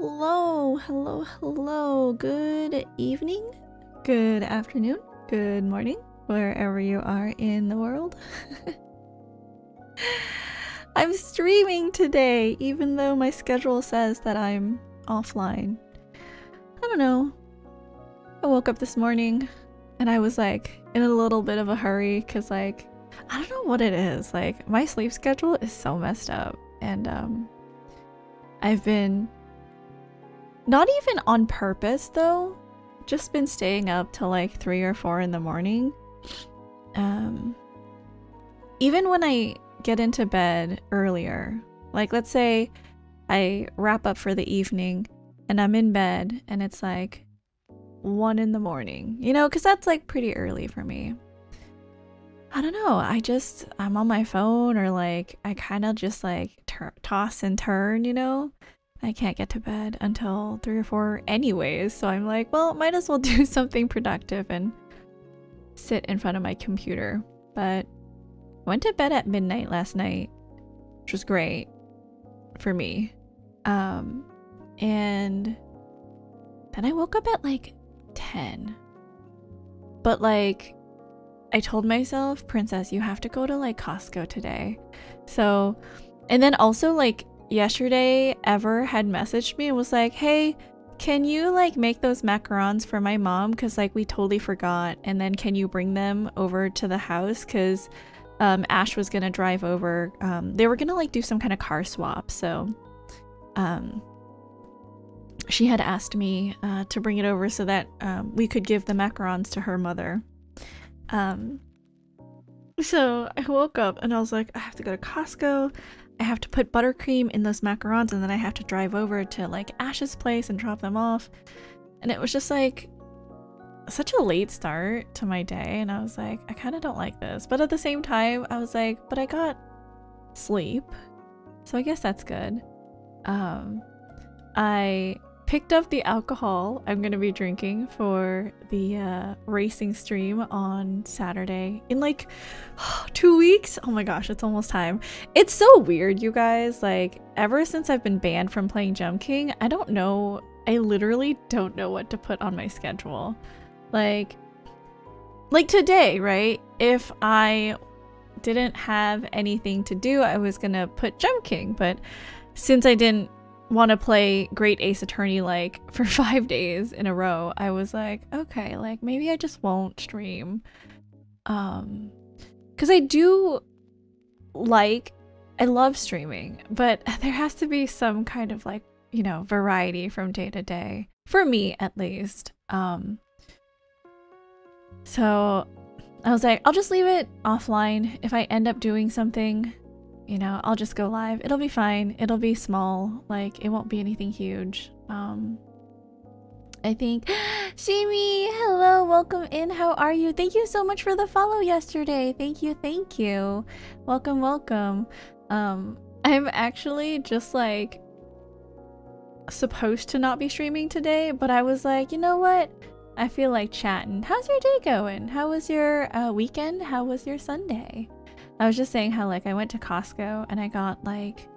Hello, hello, hello. Good evening, good afternoon, good morning, wherever you are in the world. I'm streaming today, even though my schedule says that I'm offline. I don't know. I woke up this morning and I was like in a little bit of a hurry because like, I don't know what it is. Like my sleep schedule is so messed up and I've been not even on purpose though, just been staying up till like 3 or 4 in the morning. Even when I get into bed earlier, like let's say I wrap up for the evening and I'm in bed and it's like 1 in the morning, you know, because that's like pretty early for me. I don't know, I'm on my phone or like I kind of just like toss and turn, you know. I can't get to bed until 3 or 4 anyways, so I'm like, well, might as well do something productive and sit in front of my computer. But I went to bed at midnight last night, which was great for me. And then I woke up at like 10. But like, I told myself, Princess, you have to go to like Costco today. So, and then also like, yesterday Ever had messaged me and was like, hey, can you like make those macarons for my mom because like we totally forgot, and then can you bring them over to the house because Ash was gonna drive over. They were gonna like do some kind of car swap, so she had asked me to bring it over so that we could give the macarons to her mother. So I woke up and I was like, I have to go to Costco. I have to put buttercream in those macarons and then I have to drive over to like Ash's place and drop them off. And it was just like such a late start to my day, and I was like, I kind of don't like this. But at the same time, I was like, but I got sleep, so I guess that's good. I picked up the alcohol I'm gonna be drinking for the racing stream on Saturday in like 2 weeks. Oh my gosh, it's almost time. It's so weird, you guys. Like ever since I've been banned from playing Jump King, I literally don't know what to put on my schedule. Like today, right? If I didn't have anything to do, I was gonna put Jump King, but since I didn't want to play Great Ace Attorney like for 5 days in a row, I was like, okay, like maybe I just won't stream. Because I love streaming, but there has to be some kind of like, you know, variety from day to day, for me at least. So I was like, I'll just leave it offline. If I end up doing something, you know, I'll just go live. It'll be fine. It'll be small. Like, it won't be anything huge. I think... Shimi! Hello! Welcome in. How are you? Thank you so much for the follow yesterday. Thank you, thank you. Welcome, welcome. I'm actually just, like, supposed to not be streaming today, but I was like, you know what? I feel like chatting. How's your day going? How was your weekend? How was your Sunday? I was just saying how like I went to Costco and I got like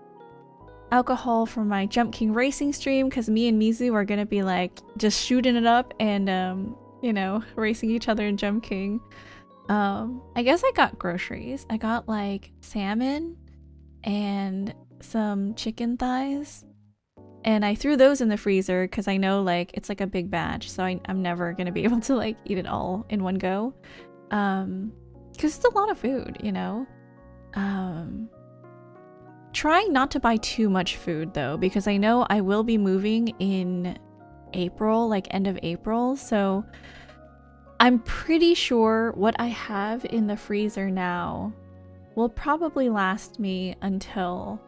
alcohol for my Jump King racing stream because me and Mizu are gonna be like just shooting it up and you know, racing each other in Jump King. I guess I got groceries. I got like salmon and some chicken thighs, and I threw those in the freezer because I know like it's like a big batch, so I'm never gonna be able to like eat it all in one go. Because it's a lot of food, you know. Trying not to buy too much food though, because I know I will be moving in April, like end of April, so I'm pretty sure what I have in the freezer now will probably last me until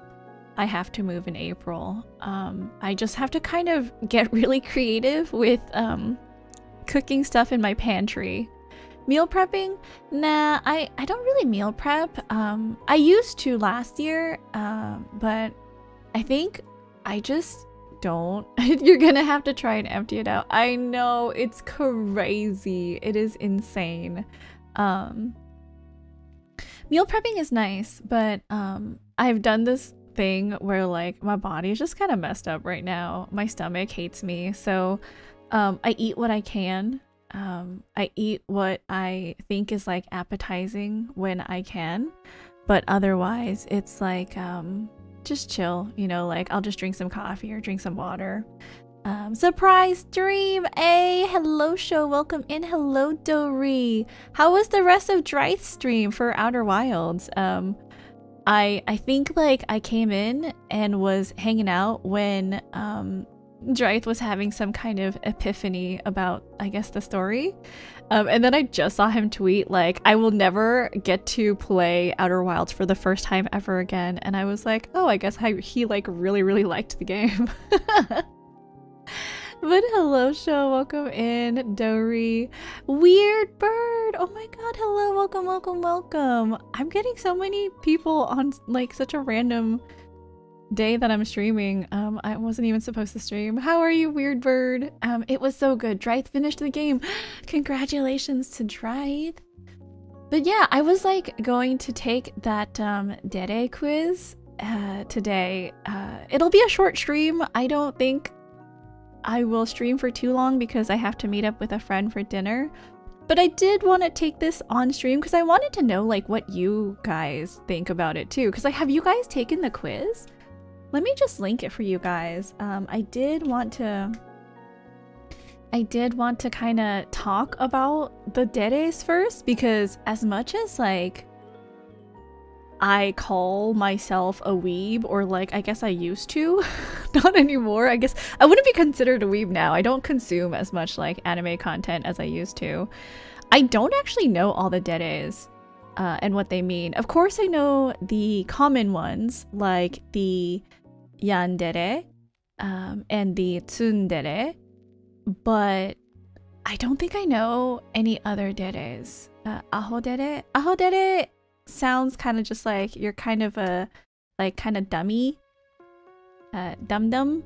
I have to move in April. I just have to kind of get really creative with cooking stuff in my pantry. Meal prepping? Nah, I don't really meal prep. I used to last year, but I think I just don't. You're gonna have to try and empty it out. I know, it's crazy. It is insane. Meal prepping is nice, but I've done this thing where like my body is just kind of messed up right now. My stomach hates me. So I eat what I can. I eat what I think is like appetizing when I can. But otherwise, it's like just chill, you know, like I'll just drink some coffee or drink some water. Surprise stream! Hey, hello show, welcome in. Hello Dore. How was the rest of Dryth's stream for Outer Wilds? I think like I came in and was hanging out when Dryth was having some kind of epiphany about, I guess, the story. And then I just saw him tweet like, I will never get to play Outer Wilds for the first time ever again. And I was like, oh, I guess he like really liked the game. But hello show, welcome in. Dore. Weird bird, oh my god, hello, welcome. I'm getting so many people on like such a random day that I'm streaming. I wasn't even supposed to stream. How are you, weird bird? It was so good. Dryth finished the game. Congratulations to Dryth. But yeah, I was like going to take that dere quiz today. It'll be a short stream. I don't think I will stream for too long because I have to meet up with a friend for dinner. But I did want to take this on stream because I wanted to know like what you guys think about it too. Because like, have you guys taken the quiz? Let me just link it for you guys. I did want to kind of talk about the deres first, because as much as like I call myself a weeb, or like I guess I used to, not anymore. I guess I wouldn't be considered a weeb now. I don't consume as much like anime content as I used to. I don't actually know all the deres and what they mean. Of course I know the common ones like the yandere and the tsundere, but I don't think I know any other deres. Ahodere? Ahodere sounds kind of just like you're kind of a like kind of dummy dum-dum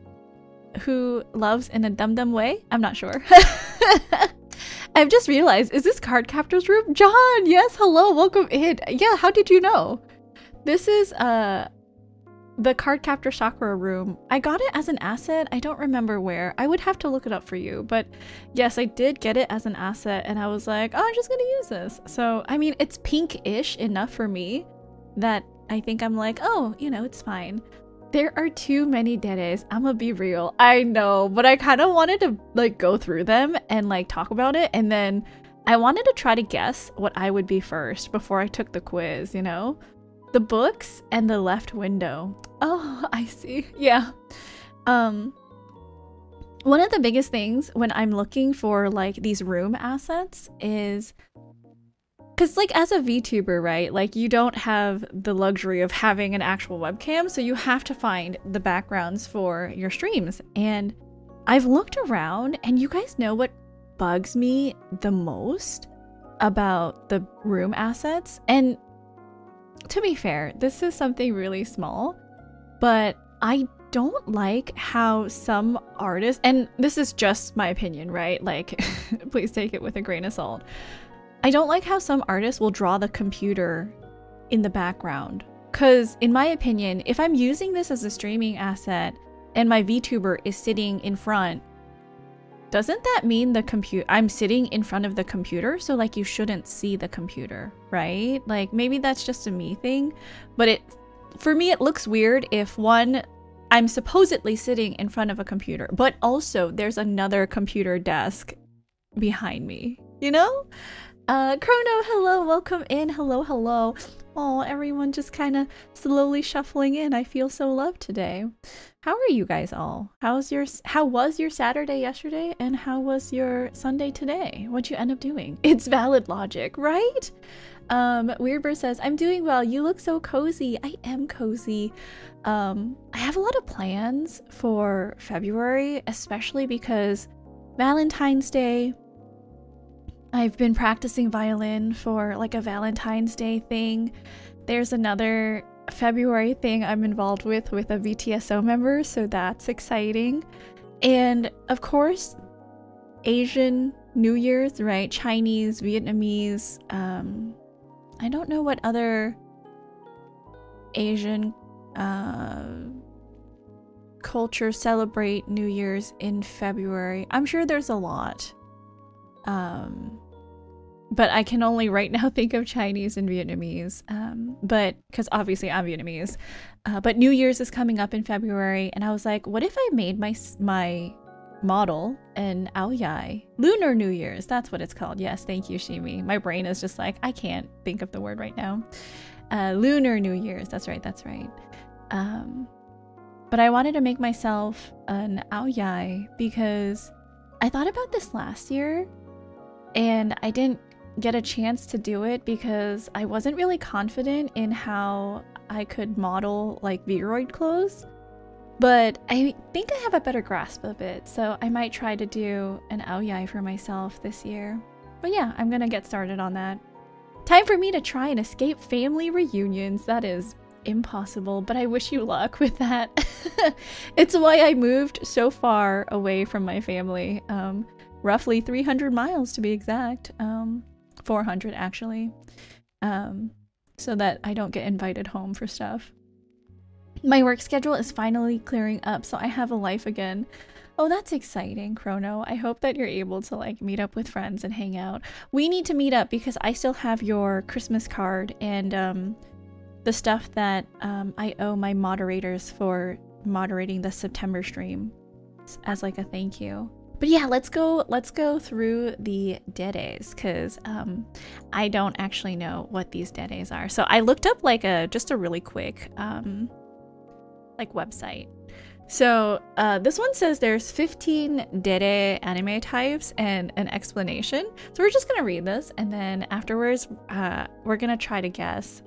who loves in a dum-dum way. I'm not sure. I've just realized, is this Card Captor's room? John, yes, hello, welcome in. Yeah, how did you know? This is the Card Captor Sakura room. I got it as an asset. I don't remember where. I would have to look it up for you. But yes, I did get it as an asset and I was like, oh, I'm just gonna use this. So, I mean, it's pink-ish enough for me that I think I'm like, oh, you know, it's fine. There are too many deres. I'm gonna be real. I know, but I kind of wanted to like go through them and like talk about it. And then I wanted to try to guess what I would be first before I took the quiz, you know? The books and the left window. Oh, I see. Yeah. One of the biggest things when I'm looking for like these room assets is because like as a VTuber, right? Like you don't have the luxury of having an actual webcam, so you have to find the backgrounds for your streams. And I've looked around and you guys know what bugs me the most about the room assets? And to be fair, this is something really small, but I don't like how some artists, and this is just my opinion, right? Like, please take it with a grain of salt. I don't like how some artists will draw the computer in the background. Because in my opinion, if I'm using this as a streaming asset and my VTuber is sitting in front, doesn't that mean I'm sitting in front of the computer? So like you shouldn't see the computer, right? Like maybe that's just a me thing, but for me it looks weird if one, I'm supposedly sitting in front of a computer, but also there's another computer desk behind me, you know? Chrono, hello, welcome in. Hello. Oh, everyone just kind of slowly shuffling in. I feel so loved today. How are you guys all? How was your Saturday yesterday and how was your Sunday today? What'd you end up doing? It's valid logic, right? Weirdbird says, I'm doing well. You look so cozy. I am cozy. I have a lot of plans for February, especially because Valentine's Day. I've been practicing violin for like a Valentine's Day thing. There's another February thing I'm involved with a vtso member, so that's exciting. And of course, Asian New Year's, right? Chinese, Vietnamese. I don't know what other Asian culture celebrate New Year's in February. I'm sure there's a lot. But I can only right now think of Chinese and Vietnamese. But because obviously I'm Vietnamese. But New Year's is coming up in February, and I was like, what if I made my model an Ao Yai? Lunar New Year's, that's what it's called. Yes, thank you, Shimi. My brain is just like, I can't think of the word right now. Lunar New Year's, that's right. But I wanted to make myself an Ao Yai because I thought about this last year and I didn't get a chance to do it because I wasn't really confident in how I could model like Viroid clothes. But I think I have a better grasp of it, so I might try to do an Ao Yai for myself this year. But yeah, I'm gonna get started on that. Time for me to try and escape family reunions. That is impossible, but I wish you luck with that. It's why I moved so far away from my family. Roughly 300 miles to be exact. 400 actually. So that I don't get invited home for stuff. My work schedule is finally clearing up, so I have a life again. Oh, that's exciting, Chrono. I hope that you're able to like meet up with friends and hang out. We need to meet up because I still have your Christmas card and the stuff that I owe my moderators for moderating the September stream as like a thank you. But yeah, let's go through the deres because I don't actually know what these deres are. So I looked up like just a really quick like website. So this one says there's 15 dere anime types and an explanation. So we're just gonna read this and then afterwards we're gonna try to guess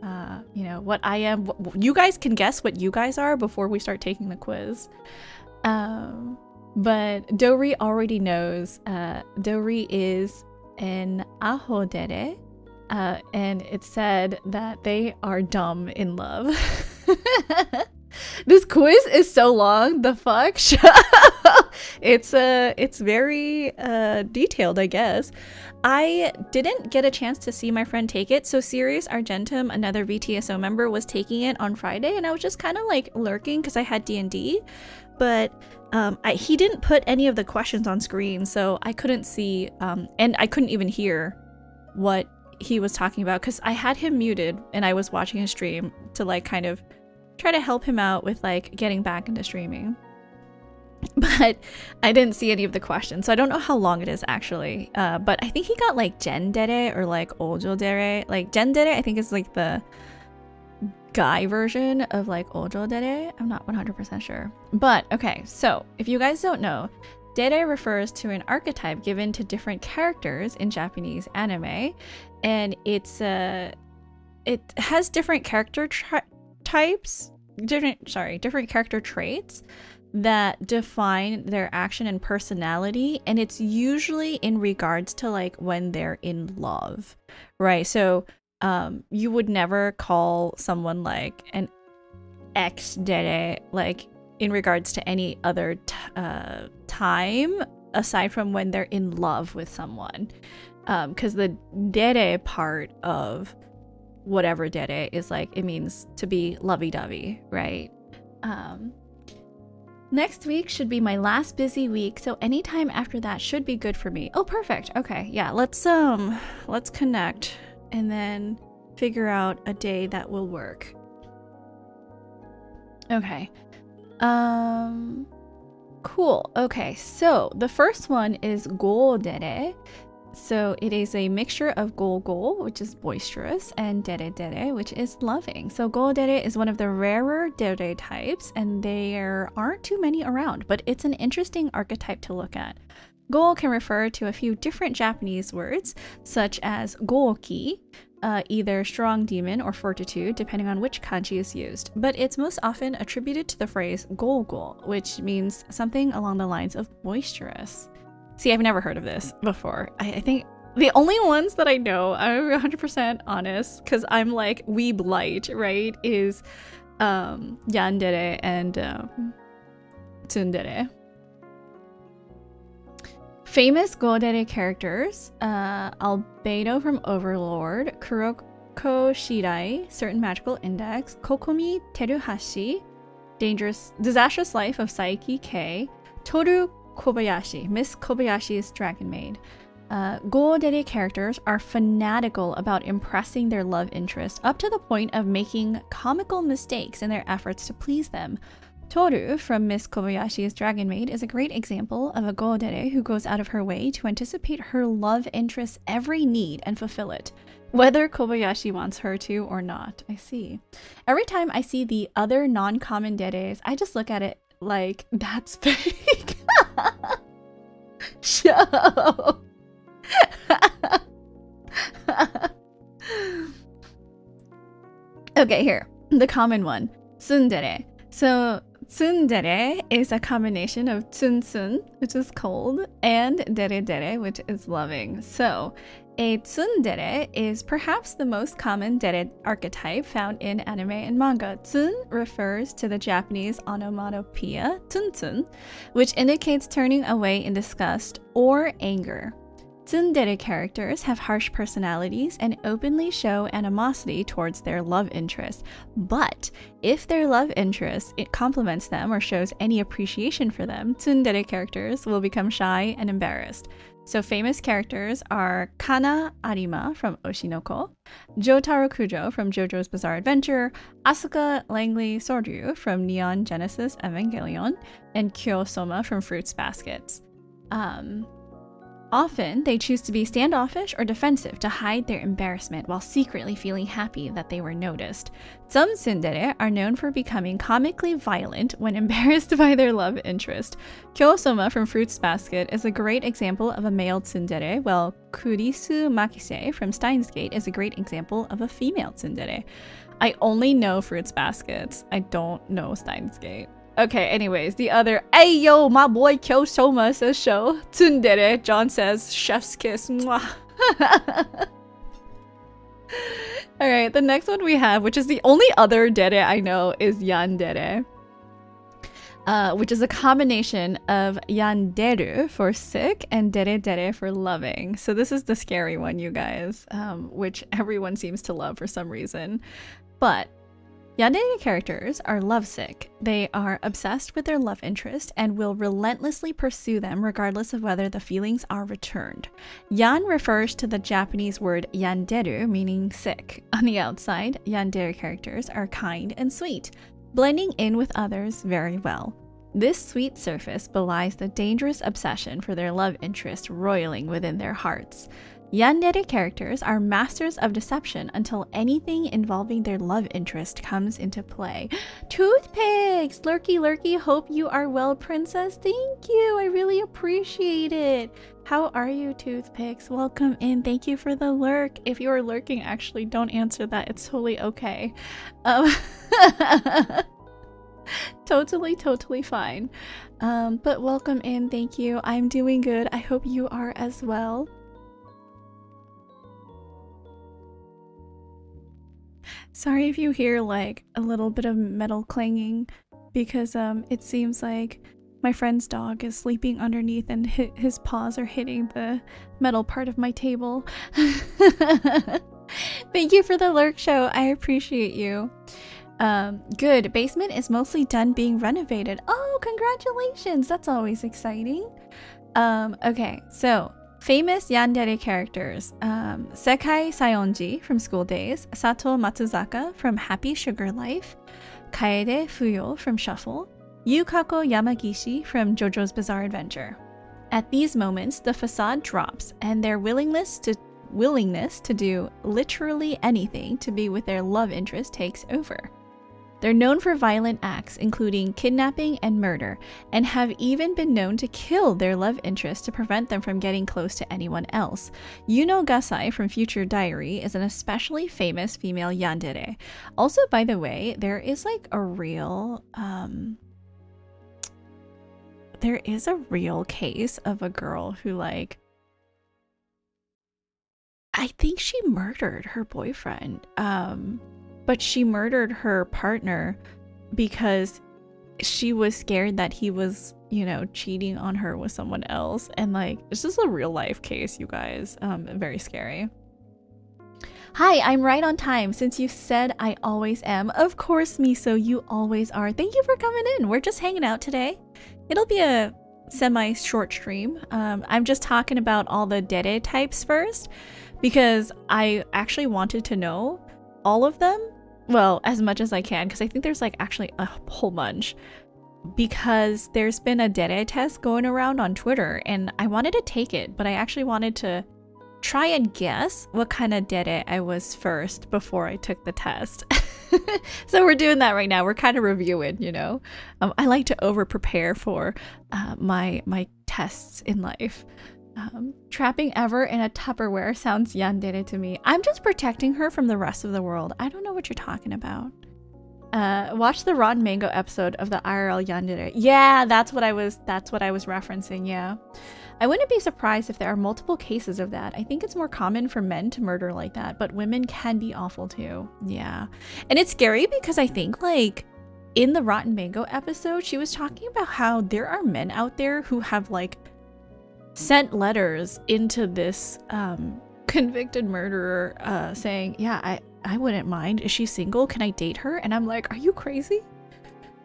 you know what I am. You guys can guess what you guys are before we start taking the quiz. But Dori already knows. Dori is an aho dere and it said that they are dumb in love. This quiz is so long, the fuck? It's very detailed, I guess. I didn't get a chance to see my friend take it, so Sirius Argentum, another VTSO member, was taking it on Friday, and I was just kind of like lurking because I had D&D, but he didn't put any of the questions on screen, so I couldn't see, and I couldn't even hear what he was talking about because I had him muted and I was watching his stream to like kind of try to help him out with like getting back into streaming, but I didn't see any of the questions, so I don't know how long it is actually, but I think he got like Gen dere or like Ojo dere. Like Gen dere I think is like the guy version of like Ojo dere. I'm not 100% sure, but okay, so if you guys don't know, dere refers to an archetype given to different characters in Japanese anime, and it has different character types, different character traits that define their action and personality, and it's usually in regards to like when they're in love, right? So you would never call someone like an ex dere like in regards to any other time aside from when they're in love with someone, because the dere part of whatever dere is like, it means to be lovey-dovey, right? Next week should be my last busy week, so anytime after that should be good for me. Oh, perfect. Okay, yeah, let's connect and then figure out a day that will work. Okay. Cool. Okay, so the first one is go dere. So it is a mixture of go, which is boisterous, and dere, which is loving. So go dere is one of the rarer dere types, and there aren't too many around, but it's an interesting archetype to look at. Go can refer to a few different Japanese words, such as goki, either strong demon or fortitude, depending on which kanji is used, but it's most often attributed to the phrase go, which means something along the lines of boisterous. See, I've never heard of this before. I think the only ones that I know, I'm 100% honest, because I'm like weeb light, right, is yandere and tsundere. Famous go dere characters, Albedo from Overlord, Shirai, certain magical index. Kokomi Teruhashi, disastrous life of Saiki K. Toru Kobayashi, Miss Kobayashi's dragon maid. Go dere characters are fanatical about impressing their love interest up to the point of making comical mistakes in their efforts to please them. Toru from Miss Kobayashi's dragon maid is a great example of a go dere who goes out of her way to anticipate her love interest's every need and fulfill it, whether Kobayashi wants her to or not. I see. Every time I see the other non-common deres, I just look at it like, that's fake. Show. Okay, here. The common one. Tsundere. So, tsundere is a combination of tsun, which is cold, and dere, which is loving. So, a tsundere is perhaps the most common dere archetype found in anime and manga. Tsun refers to the Japanese onomatopoeia tsun, which indicates turning away in disgust or anger. Tsundere characters have harsh personalities and openly show animosity towards their love interest. But if their love interest compliments them or shows any appreciation for them, tsundere characters will become shy and embarrassed. So famous characters are Kana Arima from Oshinoko, Jotaro Kujo from JoJo's Bizarre Adventure, Asuka Langley Soryu from Neon Genesis Evangelion, and Kyo Soma from Fruits Baskets. Often, they choose to be standoffish or defensive to hide their embarrassment while secretly feeling happy that they were noticed. Some tsundere are known for becoming comically violent when embarrassed by their love interest. Kyo-soma from Fruits Basket is a great example of a male tsundere, while Kurisu Makise from Steins Gate is a great example of a female tsundere. I only know Fruits Baskets. I don't know Steins Gate. Okay, anyways, the other, hey yo, my boy Kyo-soma says show. Tsundere, John says chef's kiss. Mwah. Alright, the next one we have, which is the only other dere I know, is yandere. Which is a combination of yanderu for sick and dere for loving. So this is the scary one, you guys, which everyone seems to love for some reason. But yandere characters are lovesick. They are obsessed with their love interest and will relentlessly pursue them regardless of whether the feelings are returned. Yan refers to the Japanese word yanderu, meaning sick. On the outside, yandere characters are kind and sweet, blending in with others very well. This sweet surface belies the dangerous obsession for their love interest roiling within their hearts. Yandere characters are masters of deception until anything involving their love interest comes into play. Toothpicks! Lurky Lurky, hope you are well, princess. Thank you, I really appreciate it. How are you, Toothpicks? Welcome in, thank you for the lurk. If you are lurking, actually, don't answer that, it's totally okay. Totally fine. But welcome in, thank you. I'm doing good, I hope you are as well. Sorry if you hear like a little bit of metal clanging, because it seems like my friend's dog is sleeping underneath and his paws are hitting the metal part of my table. Thank you for the lurk show, I appreciate you. Good, basement is mostly done being renovated. Oh, congratulations, that's always exciting. Okay, so famous yandere characters, Sekai Sayonji from School Days, Sato Matsuzaka from Happy Sugar Life, Kaede Fuyo from Shuffle, Yukako Yamagishi from JoJo's Bizarre Adventure. At these moments, the facade drops and their willingness to do literally anything to be with their love interest takes over. They're known for violent acts, including kidnapping and murder, and have even been known to kill their love interest to prevent them from getting close to anyone else. Yuno Gasai from Future Diary is an especially famous female yandere. Also, by the way, there is like a real, there is a real case of a girl who like, I think she murdered her boyfriend. But she murdered her partner because she was scared that he was, you know, cheating on her with someone else. And like, it's just a real life case, you guys. Very scary. Hi, I'm right on time since you said I always am. Of course, Miso, you always are. Thank you for coming in. We're just hanging out today. It'll be a semi-short stream. I'm just talking about all the dere types first because I actually wanted to know all of them. Well, as much as I can because I think there's like actually a whole bunch. Because there's been a dere test going around on Twitter and I wanted to take it, but I actually wanted to try and guess what kind of dere I was first before I took the test. So we're doing that right now. We're kind of reviewing, you know. I like to over prepare for my tests in life. Trapping Ever in a Tupperware sounds yandere to me. I'm just protecting her from the rest of the world. I don't know what you're talking about. Watch the Rotten Mango episode of the IRL yandere. Yeah, that's what I was referencing, yeah. I wouldn't be surprised if there are multiple cases of that. I think it's more common for men to murder like that, but women can be awful too. Yeah. And it's scary because I think like in the Rotten Mango episode, she was talking about how there are men out there who have like sent letters into this convicted murderer saying, yeah, I wouldn't mind. Is she single? Can I date her? And I'm like, are you crazy?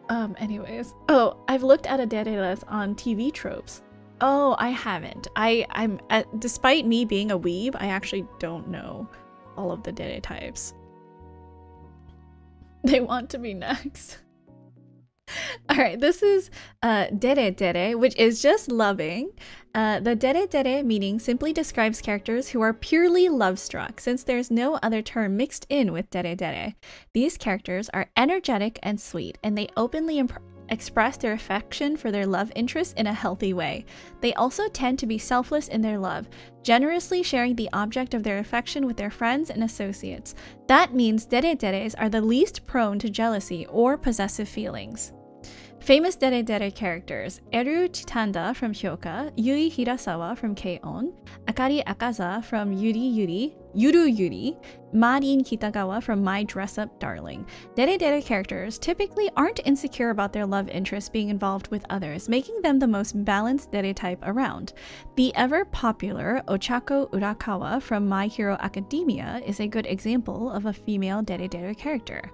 Anyways. Oh, I've looked at a dere list on TV tropes. Oh, I haven't. I'm despite me being a weeb, I actually don't know all of the dere types. They want to be next. Alright, this is dere, which is just loving. The dere meaning simply describes characters who are purely love-struck, since there's no other term mixed in with dere. These characters are energetic and sweet, and they openly express their affection for their love interest in a healthy way. They also tend to be selfless in their love, generously sharing the object of their affection with their friends and associates. That means deres are the least prone to jealousy or possessive feelings. Famous dere characters: Eru Chitanda from Hyoka, Yui Hirasawa from K-On!, Akari Akaza from Yuru Yuri, Marin Kitagawa from My Dress Up Darling. Dere characters typically aren't insecure about their love interest being involved with others, making them the most balanced dere type around. The ever-popular Ochako Urakawa from My Hero Academia is a good example of a female dere character.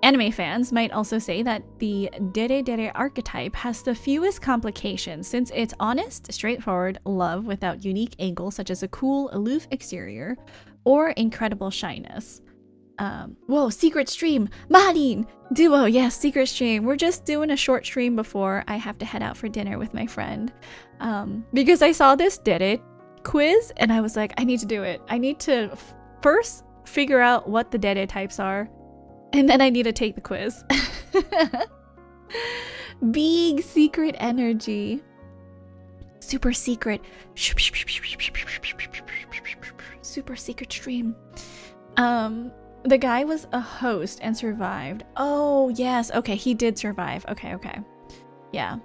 Anime fans might also say that the dere archetype has the fewest complications since it's honest, straightforward love without unique angles such as a cool, aloof exterior or incredible shyness. Whoa, secret stream! Marin! Duo, yes, secret stream. We're just doing a short stream before I have to head out for dinner with my friend. Because I saw this dere quiz and I was like, I need to do it. I need to first figure out what the dere types are. And then I need to take the quiz. Big secret energy. Super secret. Super secret stream. The guy was a host and survived. Oh, yes. Okay, he did survive. Okay. Yeah.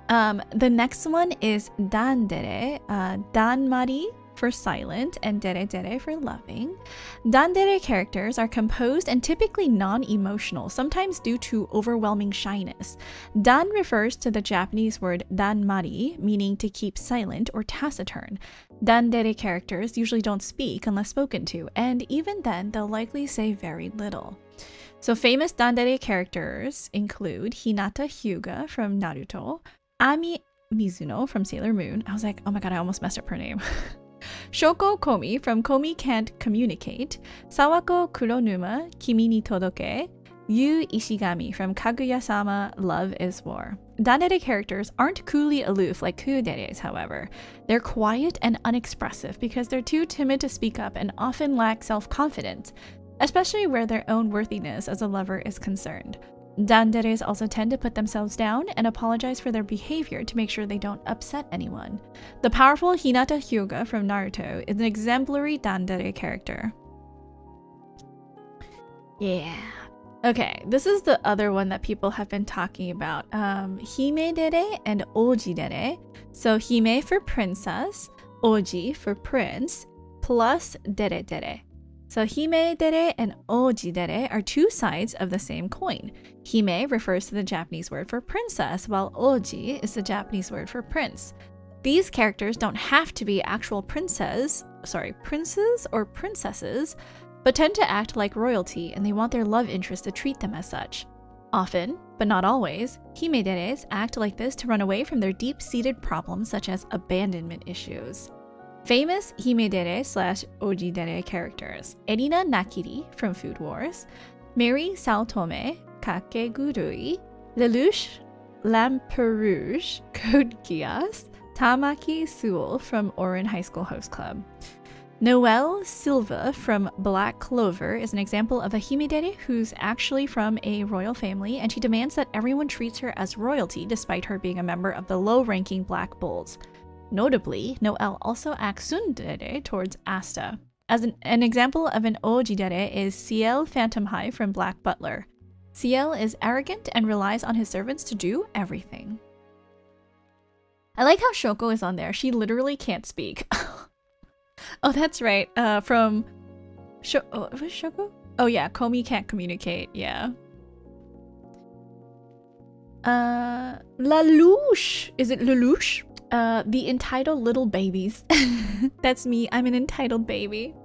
The next one is dandere. Danmari for silent and dere for loving. Dandere characters are composed and typically non-emotional, sometimes due to overwhelming shyness. Dan refers to the Japanese word danmari, meaning to keep silent or taciturn. Dandere characters usually don't speak unless spoken to, and even then they'll likely say very little. So famous dandere characters include Hinata Hyuga from Naruto, Ami Mizuno from Sailor Moon. I was like, oh my god, I almost messed up her name. Shoko Komi from Komi Can't Communicate, Sawako Kuronuma, Kimi ni Todoke, Yu Ishigami from Kaguya-sama, Love is War. Dandere characters aren't coolly aloof like kuderes, however. They're quiet and unexpressive because they're too timid to speak up and often lack self-confidence, especially where their own worthiness as a lover is concerned. Danderes also tend to put themselves down and apologize for their behavior to make sure they don't upset anyone. The powerful Hinata Hyuga from Naruto is an exemplary dandere character. Yeah. Okay, this is the other one that people have been talking about. Hime dere and Oji dere. So Hime for princess, Oji for prince, plus dere. So Hime dere and Oji dere are two sides of the same coin. Hime refers to the Japanese word for princess, while Oji is the Japanese word for prince. These characters don't have to be actual princes or princesses, but tend to act like royalty and they want their love interest to treat them as such. Often, but not always, hime-deres act like this to run away from their deep-seated problems such as abandonment issues. Famous hime-dere / oji-dere characters: Erina Nakiri from Food Wars, Mary Saotome, Kakegurui, Lelouch, Lamperouge, Code Geass, Tamaki Sewell from Orin High School Host Club. Noelle Silva from Black Clover is an example of a hime-dere who's actually from a royal family, and she demands that everyone treats her as royalty despite her being a member of the low-ranking Black Bulls. Notably, Noelle also acts tsundere towards Asta. As an example of an oji-dere is Ciel Phantom High from Black Butler. Ciel is arrogant and relies on his servants to do everything. I like how Shoko is on there. She literally can't speak. Oh, that's right. From was Shoko? Oh yeah, Komi can't communicate. Yeah. Lelouch. Is it Lelouch? The entitled little babies. That's me. I'm an entitled baby.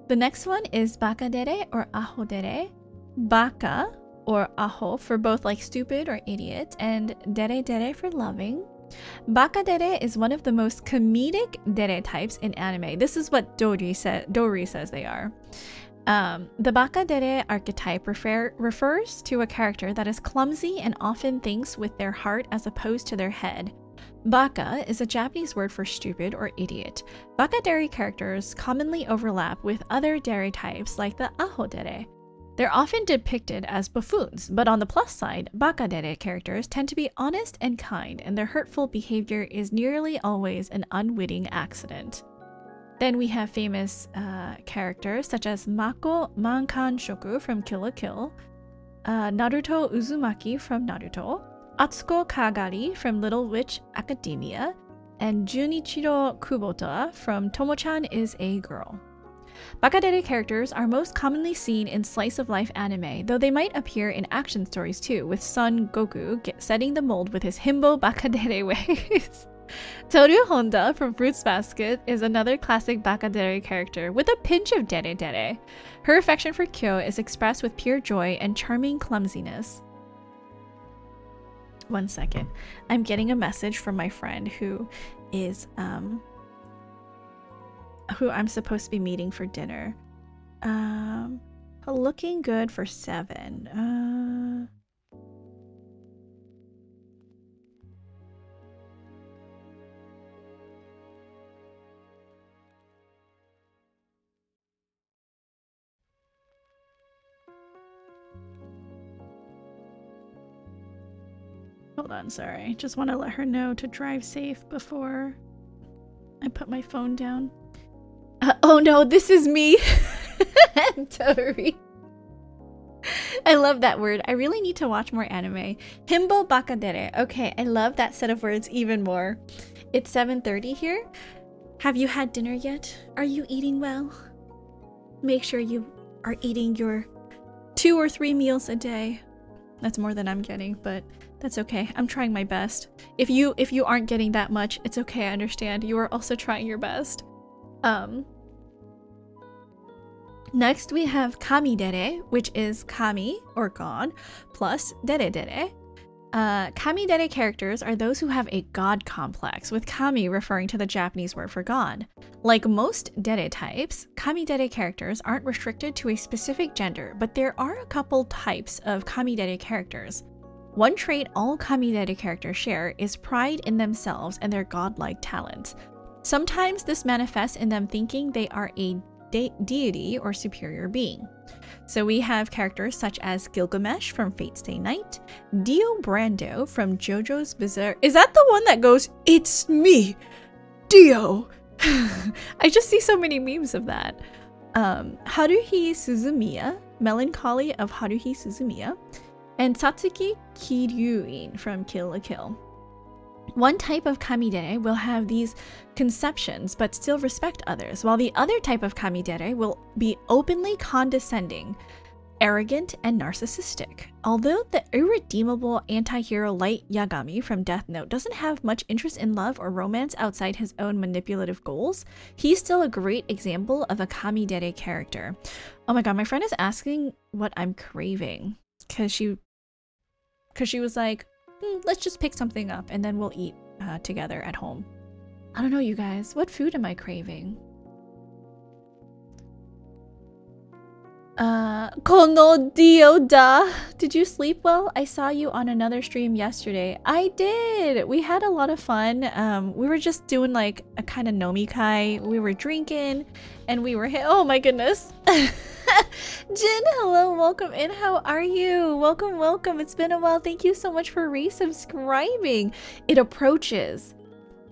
The next one is Baka-dere or Aho-dere. Baka or Aho for both like stupid or idiot, and dere-dere for loving. Baka-dere is one of the most comedic dere types in anime. This is what Dori says they are. The Baka-dere archetype refers to a character that is clumsy and often thinks with their heart as opposed to their head. Baka is a Japanese word for stupid or idiot. Baka-dere characters commonly overlap with other dere types like the Aho-dere. They're often depicted as buffoons, but on the plus side, Baka-dere characters tend to be honest and kind, and their hurtful behavior is nearly always an unwitting accident. Then we have famous characters such as Mako Mankanshoku from Kill la Kill, Naruto Uzumaki from Naruto, Atsuko Kagari from Little Witch Academia, and Junichiro Kubota from Tomo-chan is a Girl. Baka-dere characters are most commonly seen in slice-of-life anime, though they might appear in action stories too, with Son Goku setting the mold with his himbo Baka-dere ways. Toru Honda from Fruits Basket is another classic Baka-dere character with a pinch of dere-dere. Her affection for Kyo is expressed with pure joy and charming clumsiness. One second. I'm getting a message from my friend who is, who I'm supposed to be meeting for dinner. Looking good for 7. Hold on, sorry. Just want to let her know to drive safe before I put my phone down. Oh no, this is me! Tori. I love that word. I really need to watch more anime. Himbo Baka-dere. Okay, I love that set of words even more. It's 7:30 here. Have you had dinner yet? Are you eating well? Make sure you are eating your 2 or 3 meals a day. That's more than I'm getting, but that's okay. I'm trying my best. If you aren't getting that much, it's okay, I understand. You are also trying your best. Next we have Kami-dere, which is Kami, or God, plus dere-dere. Kami-dere characters are those who have a god complex, with Kami referring to the Japanese word for god. Like most dere types, Kami-dere characters aren't restricted to a specific gender, but there are a couple types of Kami-dere characters. One trait all Kami-dere characters share is pride in themselves and their godlike talents. Sometimes this manifests in them thinking they are a deity or superior being. So we have characters such as Gilgamesh from Fate Stay Night, Dio Brando from JoJo's Bizarre. Is that the one that goes, "It's me, Dio"? I just see so many memes of that. Haruhi Suzumiya, Melancholy of Haruhi Suzumiya, and Satsuki Kiryuin from Kill la Kill. One type of Kami-dere will have these conceptions but still respect others, while the other type of Kami-dere will be openly condescending arrogant and narcissistic. Although the irredeemable anti-hero Light Yagami from Death Note doesn't have much interest in love or romance outside his own manipulative goals, he's still a great example of a Kamidere character. Oh my god, my friend is asking what I'm craving. Because she was like, let's just pick something up and then we'll eat together at home. I don't know, you guys. What food am I craving? Kono dio da. Did you sleep well? I saw you on another stream yesterday. I did. We had a lot of fun. We were just doing like a kind of nomikai. We were drinking and we were oh my goodness. Jin, hello, welcome in. How are you? Welcome, welcome. It's been a while. Thank you so much for resubscribing. It approaches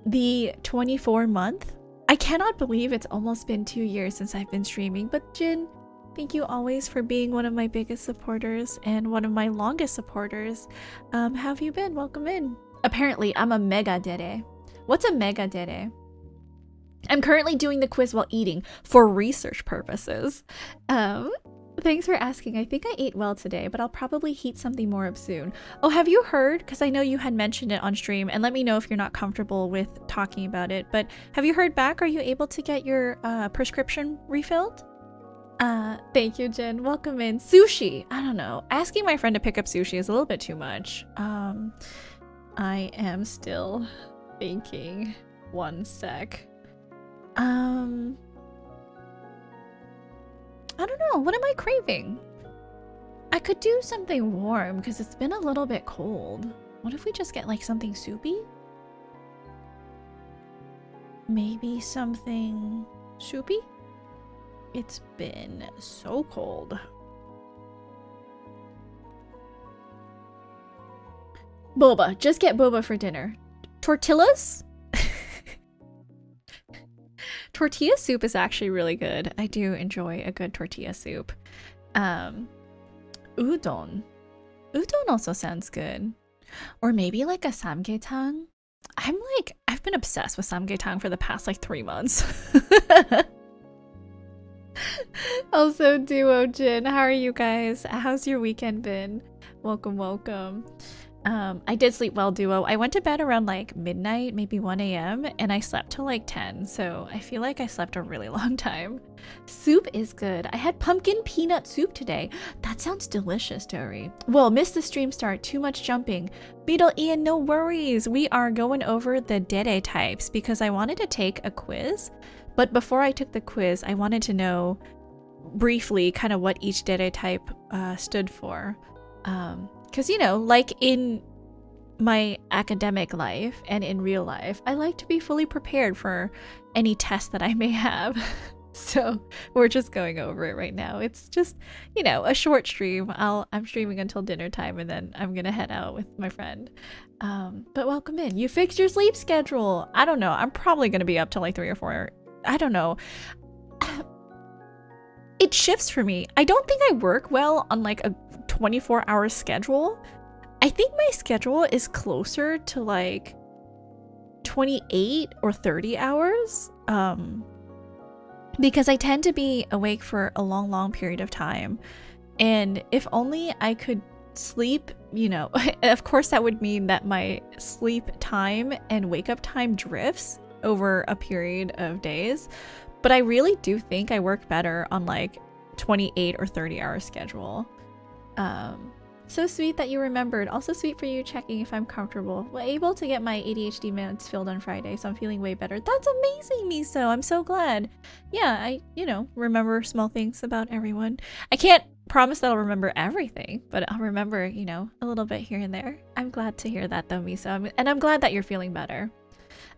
the 24-month. I cannot believe it's almost been 2 years since I've been streaming, but Jin, thank you always for being one of my biggest supporters and one of my longest supporters. How have you been? Welcome in. Apparently, I'm a mega dere. What's a mega dere? I'm currently doing the quiz while eating for research purposes. Thanks for asking. I think I ate well today, but I'll probably heat something more up soon. Oh, have you heard? Because I know you had mentioned it on stream, and let me know if you're not comfortable with talking about it, but have you heard back? Are you able to get your prescription refilled? Thank you, Jen. Welcome in. Sushi. I don't know. Asking my friend to pick up sushi is a little bit too much. I am still thinking. One sec. I don't know. What am I craving? I could do something warm because it's been a little bit cold. What if we just get like something soupy? Maybe something soupy? It's been so cold. Boba. Just get boba for dinner. Tortillas? Tortilla soup is actually really good. I do enjoy a good tortilla soup. Udon. Udon also sounds good. Or maybe like a samgyetang. I've been obsessed with samgyetang for the past like 3 months. Also, Duo Jin, how are you guys? How's your weekend been? Welcome, welcome. I did sleep well, Duo. I went to bed around like midnight, maybe 1 a.m. and I slept till like 10, so I feel like I slept a really long time. Soup is good. I had pumpkin peanut soup today. That sounds delicious, Dory. Well, missed the stream start. Too much jumping. Beetle Ian, no worries. We are going over the dere types because I wanted to take a quiz, but before I took the quiz, I wanted to know briefly kind of what each dere type stood for. Because, you know, like in my academic life and in real life, I like to be fully prepared for any test that I may have. So we're just going over it right now. It's just, you know, a short stream. I'm streaming until dinner time and then I'm gonna head out with my friend. But welcome in. You fixed your sleep schedule. I don't know. I'm probably gonna be up till like 3 or 4. I don't know. It shifts for me. I don't think I work well on like a 24-hour schedule. I think my schedule is closer to like 28 or 30 hours. Because I tend to be awake for a long period of time. And if only I could sleep, you know, of course that would mean that my sleep time and wake up time drifts over a period of days. But I really do think I work better on like 28 or 30-hour schedule. So sweet that you remembered. Also sweet for you checking if I'm comfortable. Well, able to get my ADHD meds filled on Friday, so I'm feeling way better. That's amazing, Miso. I'm so glad. Yeah, I, you know, remember small things about everyone. I can't promise that I'll remember everything, but I'll remember, you know, a little bit here and there. I'm glad to hear that though, Miso. And I'm glad that you're feeling better.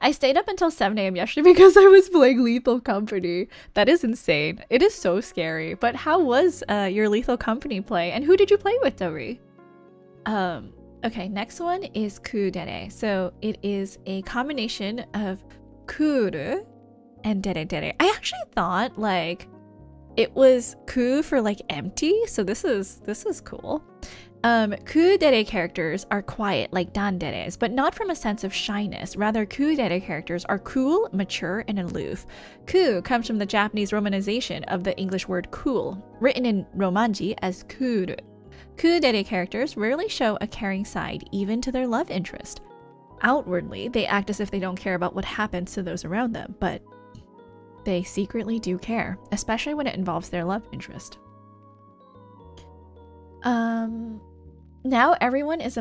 I stayed up until 7 a.m. yesterday because I was playing Lethal Company. That is insane. It is so scary. But how was your Lethal Company play? And who did you play with, Dori? Okay, next one is kudere. So it is a combination of kuru and dere. I actually thought like it was ku for like empty. So this is cool. Kudere characters are quiet like danderes, but not from a sense of shyness. Rather, kudere characters are cool, mature, and aloof. Ku comes from the Japanese romanization of the English word cool, written in Romanji as kuru. Kudere characters rarely show a caring side, even to their love interest. Outwardly, they act as if they don't care about what happens to those around them, but they secretly do care, especially when it involves their love interest. Now everyone is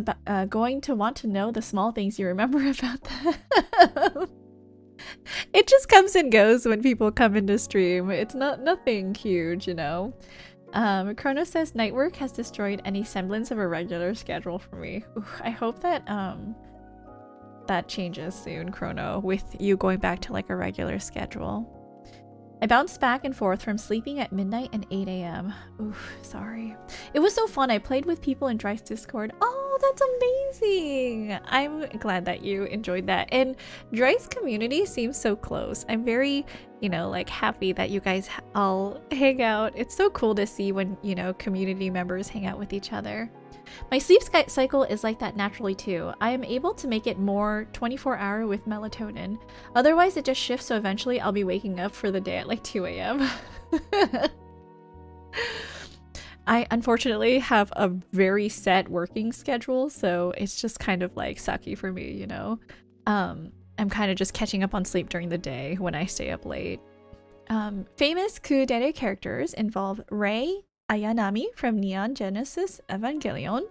going to want to know the small things you remember about them. It just comes and goes when people come into stream. It's nothing huge, you know. Chrono says night work has destroyed any semblance of a regular schedule for me. Ooh, I hope that that changes soon, Chrono, with you going back to like a regular schedule. I bounced back and forth from sleeping at midnight and 8 a.m. Oof, sorry. It was so fun. I played with people in Dry's Discord. Oh, that's amazing. I'm glad that you enjoyed that. And Dry's community seems so close. I'm very, you know, like happy that you guys all hang out. It's so cool to see when, you know, community members hang out with each other. My sleep cycle is like that naturally too. I am able to make it more 24-hour with melatonin. Otherwise, it just shifts, so eventually I'll be waking up for the day at like 2 a.m. I unfortunately have a very set working schedule, so it's just kind of like sucky for me, you know? I'm kind of just catching up on sleep during the day when I stay up late. Famous kudere characters involve Rei Ayanami from Neon Genesis Evangelion,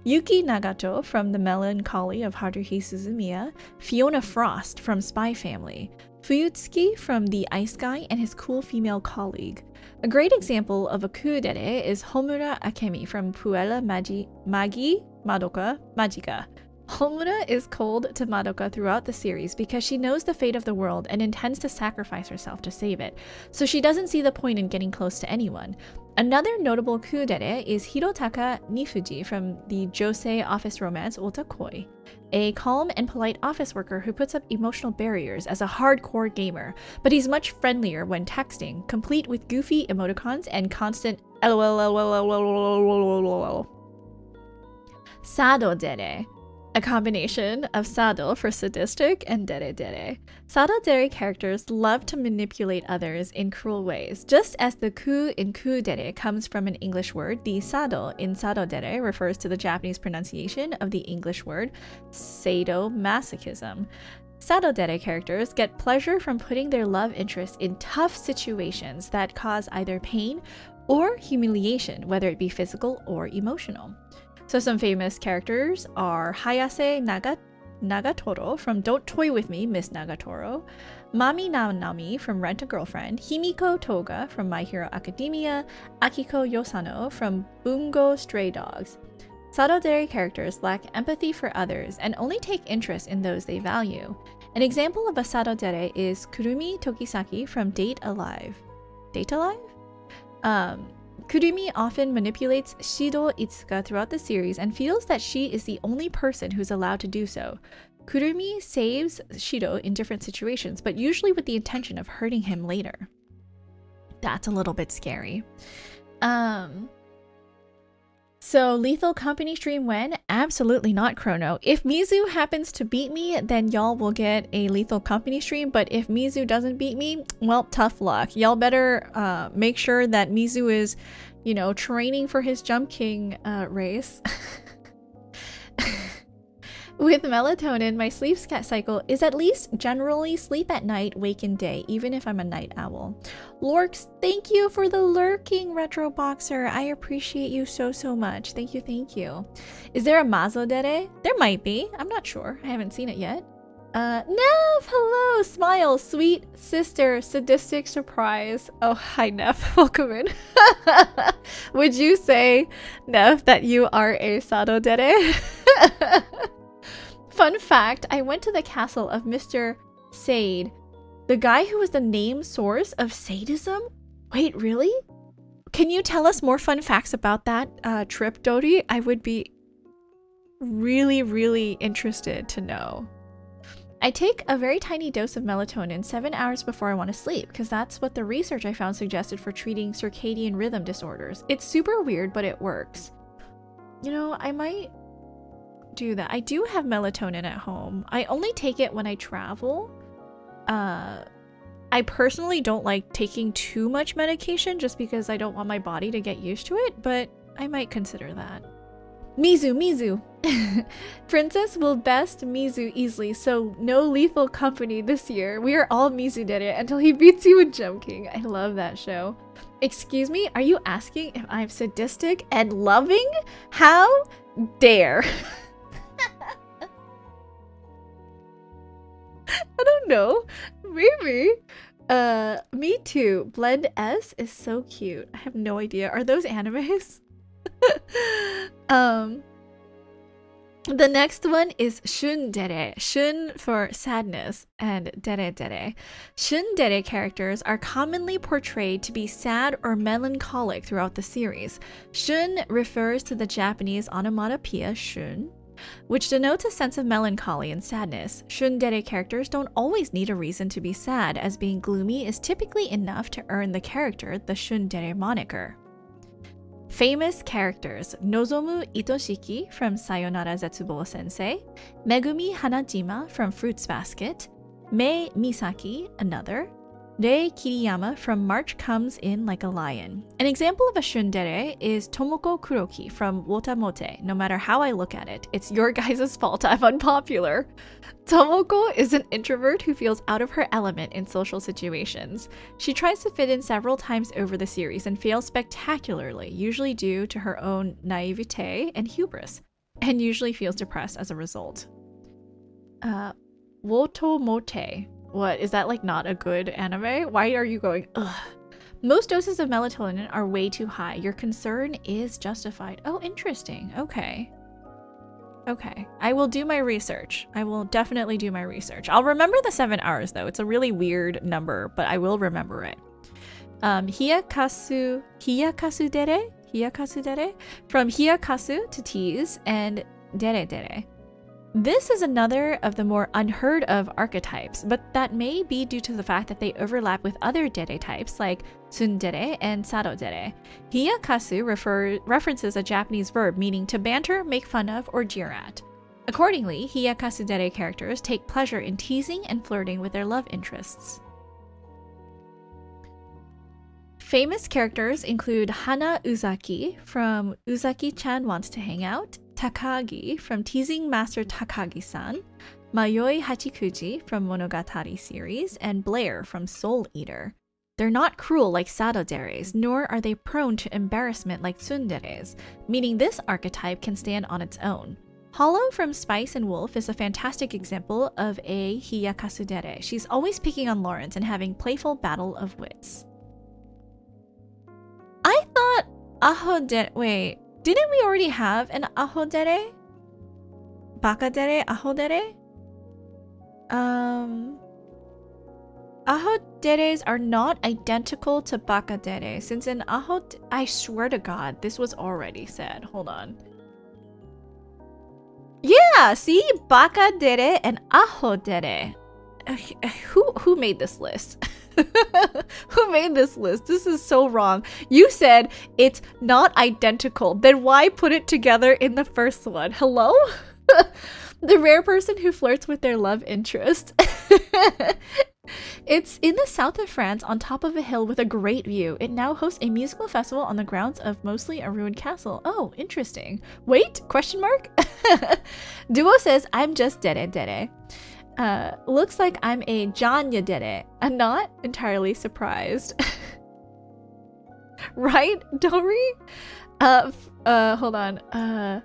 Yuki Nagato from The Melancholy of Haruhi Suzumiya, Fiona Frost from Spy Family, Fuyutsuki from The Ice Guy and his cool female colleague. A great example of a kudere is Homura Akemi from Puella Magi Madoka Magica. Homura is cold to Madoka throughout the series because she knows the fate of the world and intends to sacrifice herself to save it, so she doesn't see the point in getting close to anyone. Another notable kudere is Hirotaka Nifuji from the Josei office romance Otakoi, a calm and polite office worker who puts up emotional barriers as a hardcore gamer, but he's much friendlier when texting, complete with goofy emoticons and constant LOL. Sado dere, a combination of sado for sadistic and dere dere. Sado dere characters love to manipulate others in cruel ways. Just as the ku in kudere comes from an English word, the sado in sado dere refers to the Japanese pronunciation of the English word sadomasochism. Sado dere characters get pleasure from putting their love interest in tough situations that cause either pain or humiliation, whether it be physical or emotional. So some famous characters are Hayase Nagatoro from Don't Toy With Me, Miss Nagatoro, Mami Nanami from Rent a Girlfriend, Himiko Toga from My Hero Academia, Akiko Yosano from Bungo Stray Dogs. Sado dere characters lack empathy for others and only take interest in those they value. An example of a sado dere is Kurumi Tokisaki from Date Alive. Date Alive? Kurumi often manipulates Shido Itsuka throughout the series and feels that she is the only person who's allowed to do so. Kurumi saves Shido in different situations, but usually with the intention of hurting him later. That's a little bit scary. So Lethal Company stream when? Absolutely not, Chrono. If Mizu happens to beat me, then y'all will get a Lethal Company stream, but if Mizu doesn't beat me, well, tough luck. Y'all better make sure that Mizu is, you know, training for his Jump King race. With melatonin, my sleep cycle is at least generally sleep at night, wake in day, even if I'm a night owl. Lorks, thank you for the lurking, Retro Boxer. I appreciate you so much. Thank you, thank you. Is there a Mazo dere? There might be. I'm not sure. I haven't seen it yet. Nev, hello, smile, sweet sister, sadistic surprise. Oh, hi, Nev. Welcome in. Would you say, Nev, that you are a Sado dere? Fun fact, I went to the castle of Mr. Sade, the guy who was the name source of sadism? Wait, really? Can you tell us more fun facts about that trip, Dodi? I would be really interested to know. I take a very tiny dose of melatonin 7 hours before I want to sleep, because that's what the research I found suggested for treating circadian rhythm disorders. It's super weird, but it works. You know, I might do that. I do have melatonin at home. I only take it when I travel. I personally don't like taking too much medication just because I don't want my body to get used to it, but I might consider that. Mizu. Princess will best Mizu easily, so no lethal company this year. We are all Mizu dere until he beats you in Jump King. I love that show. Excuse me, are you asking if I'm sadistic and loving? How dare? I don't know. Maybe. Me too. Blend S is so cute. I have no idea. Are those animes? The next one is shun dere. Shun for sadness and dere dere. Shun dere characters are commonly portrayed to be sad or melancholic throughout the series. Shun refers to the Japanese onomatopoeia shun, which denotes a sense of melancholy and sadness. Shun dere characters don't always need a reason to be sad, as being gloomy is typically enough to earn the character the shun dere moniker. Famous characters: Nozomu Itoshiki from Sayonara Zetsubo Sensei, Megumi Hanajima from Fruits Basket, Mei Misaki, another, Rei Kiriyama from March Comes In Like a Lion. An example of a shundere is Tomoko Kuroki from Wotamote. No matter how I look at it, it's your guys' fault I'm unpopular. Tomoko is an introvert who feels out of her element in social situations. She tries to fit in several times over the series and fails spectacularly, usually due to her own naivete and hubris, and usually feels depressed as a result. Wotamote. What, is that like not a good anime? Why are you going, ugh? Most doses of melatonin are way too high. Your concern is justified. Oh, interesting. Okay. Okay. I will do my research. I will definitely do my research. I'll remember the 7 hours though. It's a really weird number, but I will remember it. Hiyakasu dere? From hiyakasu to tease and dere dere. This is another of the more unheard of archetypes, but that may be due to the fact that they overlap with other dere types like tsundere and sarodere. Hiyakasu references a Japanese verb meaning to banter, make fun of, or jeer at. Accordingly, hiyakasu dere characters take pleasure in teasing and flirting with their love interests. Famous characters include Hana Uzaki from Uzaki-chan Wants to Hang Out, Takagi from Teasing Master Takagi-san, Mayoi Hachikuji from Monogatari series, and Blair from Soul Eater. They're not cruel like sadoderes, nor are they prone to embarrassment like tsunderes, meaning this archetype can stand on its own. Hollow from Spice and Wolf is a fantastic example of a hiyakasu dere. She's always picking on Lawrence and having playful battle of wits. I thought aho dere. Wait, didn't we already have an aho dere? Baka dere, aho dere? Aho deres are not identical to baka dere, since in aho, I swear to God, this was already said. Hold on. Yeah, see, baka dere and aho dere. Who made this list? Who made this list? This is so wrong. You said it's not identical. Then why put it together in the first one? Hello? The rare person who flirts with their love interest. It's in the south of France on top of a hill with a great view. It now hosts a musical festival on the grounds of mostly a ruined castle. Oh, interesting. Wait, question mark? Duo says, I'm just dere dere. Looks like I'm a Janya dere. I'm not entirely surprised. Right, Dori? Hold on.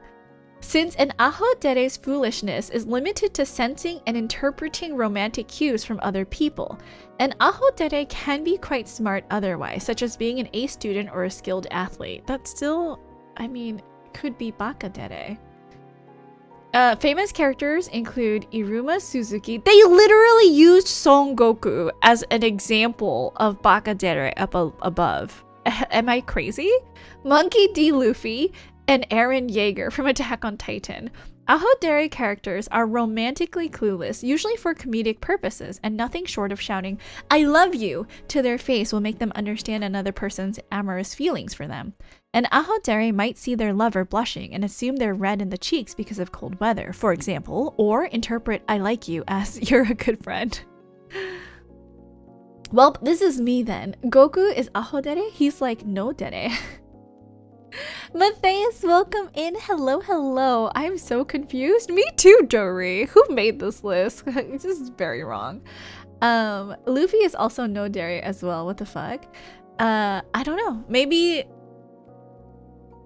Since an aho dere's foolishness is limited to sensing and interpreting romantic cues from other people, an aho dere can be quite smart otherwise, such as being an A student or a skilled athlete. That still, I mean, could be baka dere. Famous characters include Iruma Suzuki. They literally used Son Goku as an example of baka dere up above. Am I crazy? Monkey D. Luffy and Eren Yeager from Attack on Titan. Aho dere characters are romantically clueless, usually for comedic purposes, and nothing short of shouting, "I love you" to their face will make them understand another person's amorous feelings for them. An aho dere might see their lover blushing and assume they're red in the cheeks because of cold weather, for example, or interpret I like you as you're a good friend. Well, this is me then. Goku is aho dere, he's like no dere. Matthias, welcome in. Hello, hello. I'm so confused. Me too, Dory. Who made this list? This is very wrong. Luffy is also no dere as well. What the fuck? I don't know. Maybe...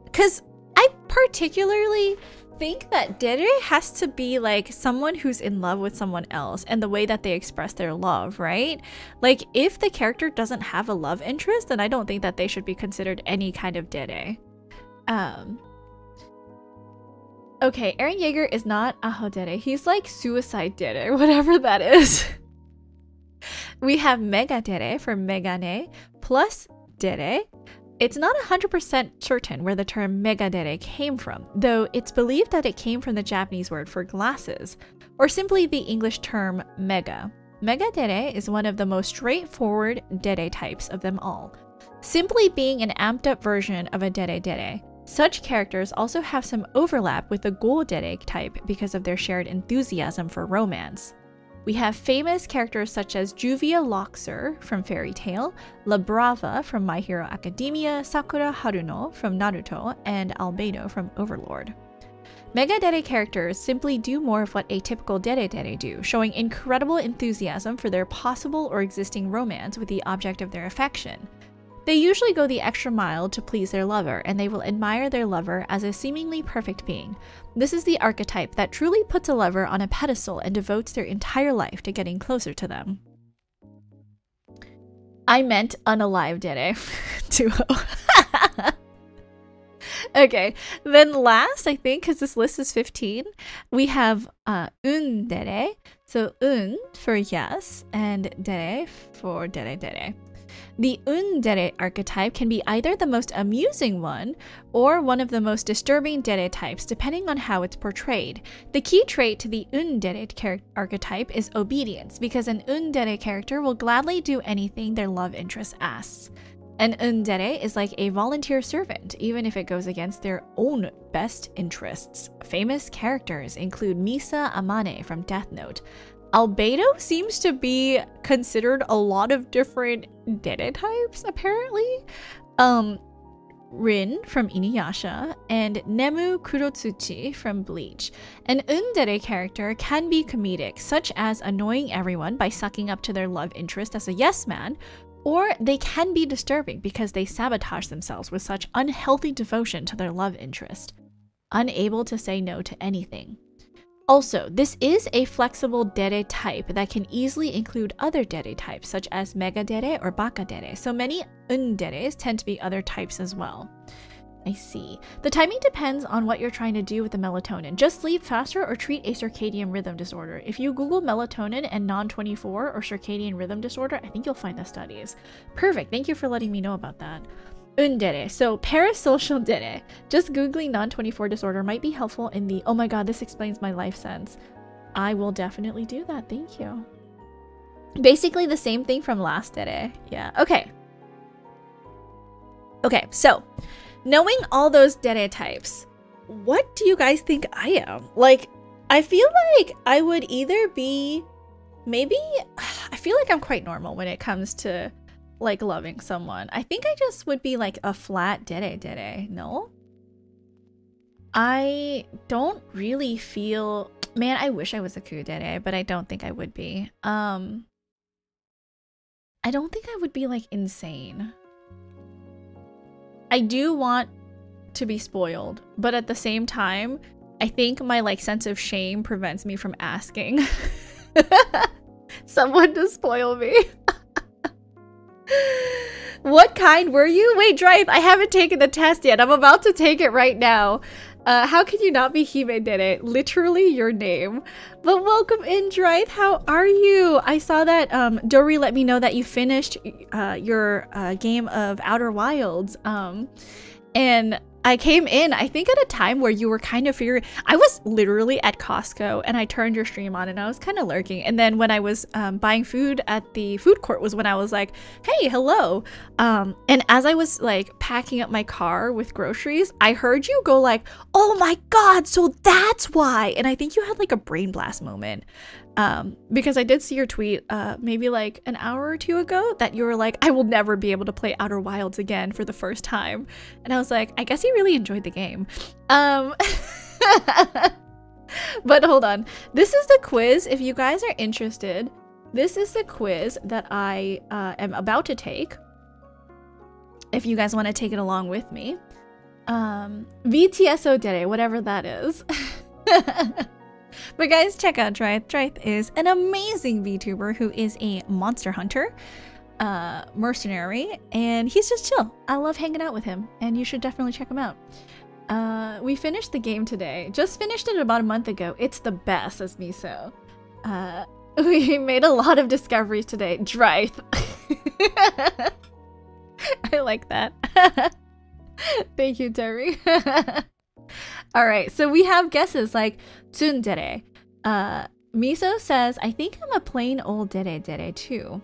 Because I particularly think that dere has to be like someone who's in love with someone else and the way that they express their love, right? Like if the character doesn't have a love interest, then I don't think that they should be considered any kind of dere. Okay, Eren Yeager is not aho dere. He's like suicide dere, whatever that is. We have mega dere for megane plus dere. It's not 100% certain where the term mega dere came from, though it's believed that it came from the Japanese word for glasses, or simply the English term mega. Mega dere is one of the most straightforward dere types of them all, simply being an amped up version of a dere dere. Such characters also have some overlap with the go dere type because of their shared enthusiasm for romance. We have famous characters such as Juvia Loxer from Fairy Tail, La Brava from My Hero Academia, Sakura Haruno from Naruto, and Albedo from Overlord. Mega dere characters simply do more of what atypical dere dere do, showing incredible enthusiasm for their possible or existing romance with the object of their affection. They usually go the extra mile to please their lover, and they will admire their lover as a seemingly perfect being. This is the archetype that truly puts a lover on a pedestal and devotes their entire life to getting closer to them. I meant unalive dere. Okay, then last, I think, because this list is 15, we have un dere. So un for yes, and dere for dere dere. The un-dere archetype can be either the most amusing one or one of the most disturbing dere types, depending on how it's portrayed. The key trait to the un-dere archetype is obedience, because an un-dere character will gladly do anything their love interest asks. An un-dere is like a volunteer servant, even if it goes against their own best interests. Famous characters include Misa Amane from Death Note. Albedo seems to be considered a lot of different dere types, apparently. Rin from Inuyasha, and Nemu Kurotsuchi from Bleach. An un-dere character can be comedic, such as annoying everyone by sucking up to their love interest as a yes man, or they can be disturbing because they sabotage themselves with such unhealthy devotion to their love interest, unable to say no to anything. Also, this is a flexible dere type that can easily include other dere types, such as mega dere or baka dere, so many un-deres tend to be other types as well. I see. The timing depends on what you're trying to do with the melatonin. Just sleep faster or treat a circadian rhythm disorder. If you Google melatonin and non-24 or circadian rhythm disorder, I think you'll find the studies. Perfect, thank you for letting me know about that. Un-dere, so parasocial dere. Just googling non-24 disorder might be helpful in the, oh my god, this explains my life sense. I will definitely do that, thank you. Basically the same thing from last dere. Yeah, okay. Okay, so knowing all those dere types, what do you guys think I am? Like, I feel like I would either be, maybe, I feel like I'm quite normal when it comes to like loving someone. I think I just would be like a flat dere, no? I don't really feel, man, I wish I was a kudere, but I don't think I would be. I don't think I would be like insane. I do want to be spoiled, but at the same time, I think my like sense of shame prevents me from asking someone to spoil me. What kind were you? Wait, Drive, I haven't taken the test yet. I'm about to take it right now. How can you not be Hime Dere? Literally your name. But welcome in, Drive. How are you? I saw that Dory let me know that you finished your game of Outer Wilds. And I came in, I think at a time where you were kind of figuring, I was literally at Costco and I turned your stream on and I was kind of lurking. And then when I was buying food at the food court was when I was like, hey, hello. And as I was like packing up my car with groceries, I heard you go like, oh my God, so that's why. And I think you had like a brain blast moment. Because I did see your tweet maybe like an hour or two ago that you were like, I will never be able to play Outer Wilds again for the first time. And I was like, I guess you really enjoyed the game. But hold on. This is the quiz. If you guys are interested, this is the quiz that I am about to take. If you guys want to take it along with me. vtso dere, whatever that is. But guys, check out Drythe. Drythe is an amazing VTuber who is a monster hunter, mercenary, and he's just chill. I love hanging out with him, and you should definitely check him out. We finished the game today. Just finished it about a month ago. It's the best, says vtso. We made a lot of discoveries today. Drythe. I like that. Thank you, Terry. Alright, so we have guesses like tsundere. Miso says, I think I'm a plain old dere dere too.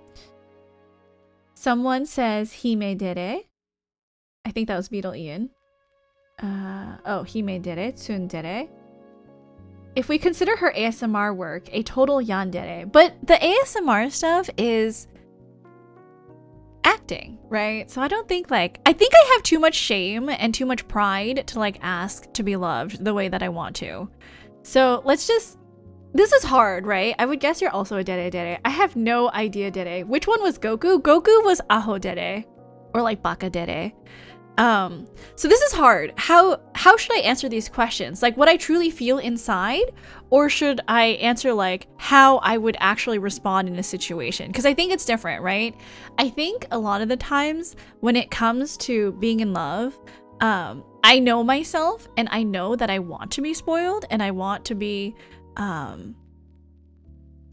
Someone says hime dere. I think that was Beetle Ian. Oh, hime dere, tsundere. If we consider her ASMR work a total yandere, but the ASMR stuff is acting, right? So I don't think like, I think I have too much shame and too much pride to like ask to be loved the way that I want to. So let's just, this is hard, right? I would guess you're also a dere dere. I have no idea dere. Which one was Goku? Goku was aho dere or like baka dere. So this is hard. How should I answer these questions? Like what I truly feel inside, or should I answer like how I would actually respond in a situation? Because I think it's different, right? I think a lot of the times when it comes to being in love, I know myself and I know that I want to be spoiled and I want to be,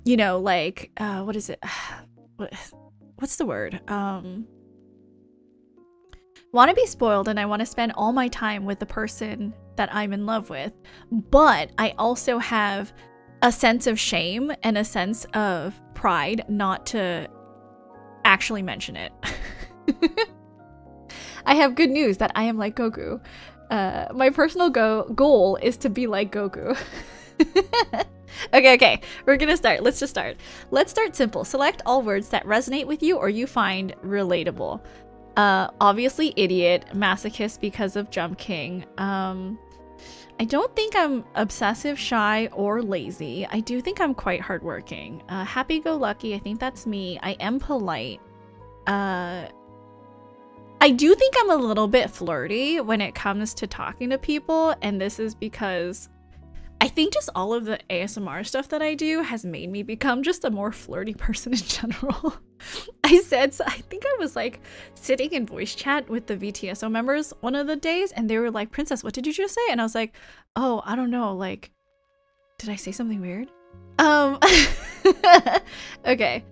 you know, like, what is it? What's the word? Want to be spoiled and I want to spend all my time with the person that I'm in love with, but I also have a sense of shame and a sense of pride not to actually mention it. I have good news that I am like Goku. My personal goal is to be like Goku. Okay, we're gonna start. Let's just start. Let's start simple. Select all words that resonate with you or you find relatable. Obviously idiot, masochist because of Jump King. I don't think I'm obsessive, shy, or lazy. I do think I'm quite hardworking. Happy-go-lucky, I think that's me. I am polite. I do think I'm a little bit flirty when it comes to talking to people, and this is because I think just all of the ASMR stuff that I do has made me become just a more flirty person in general. I think I was like sitting in voice chat with the vtso members one of the days and they were like, Princess, what did you just say? And I was like, oh, I don't know, like, did I say something weird? Okay,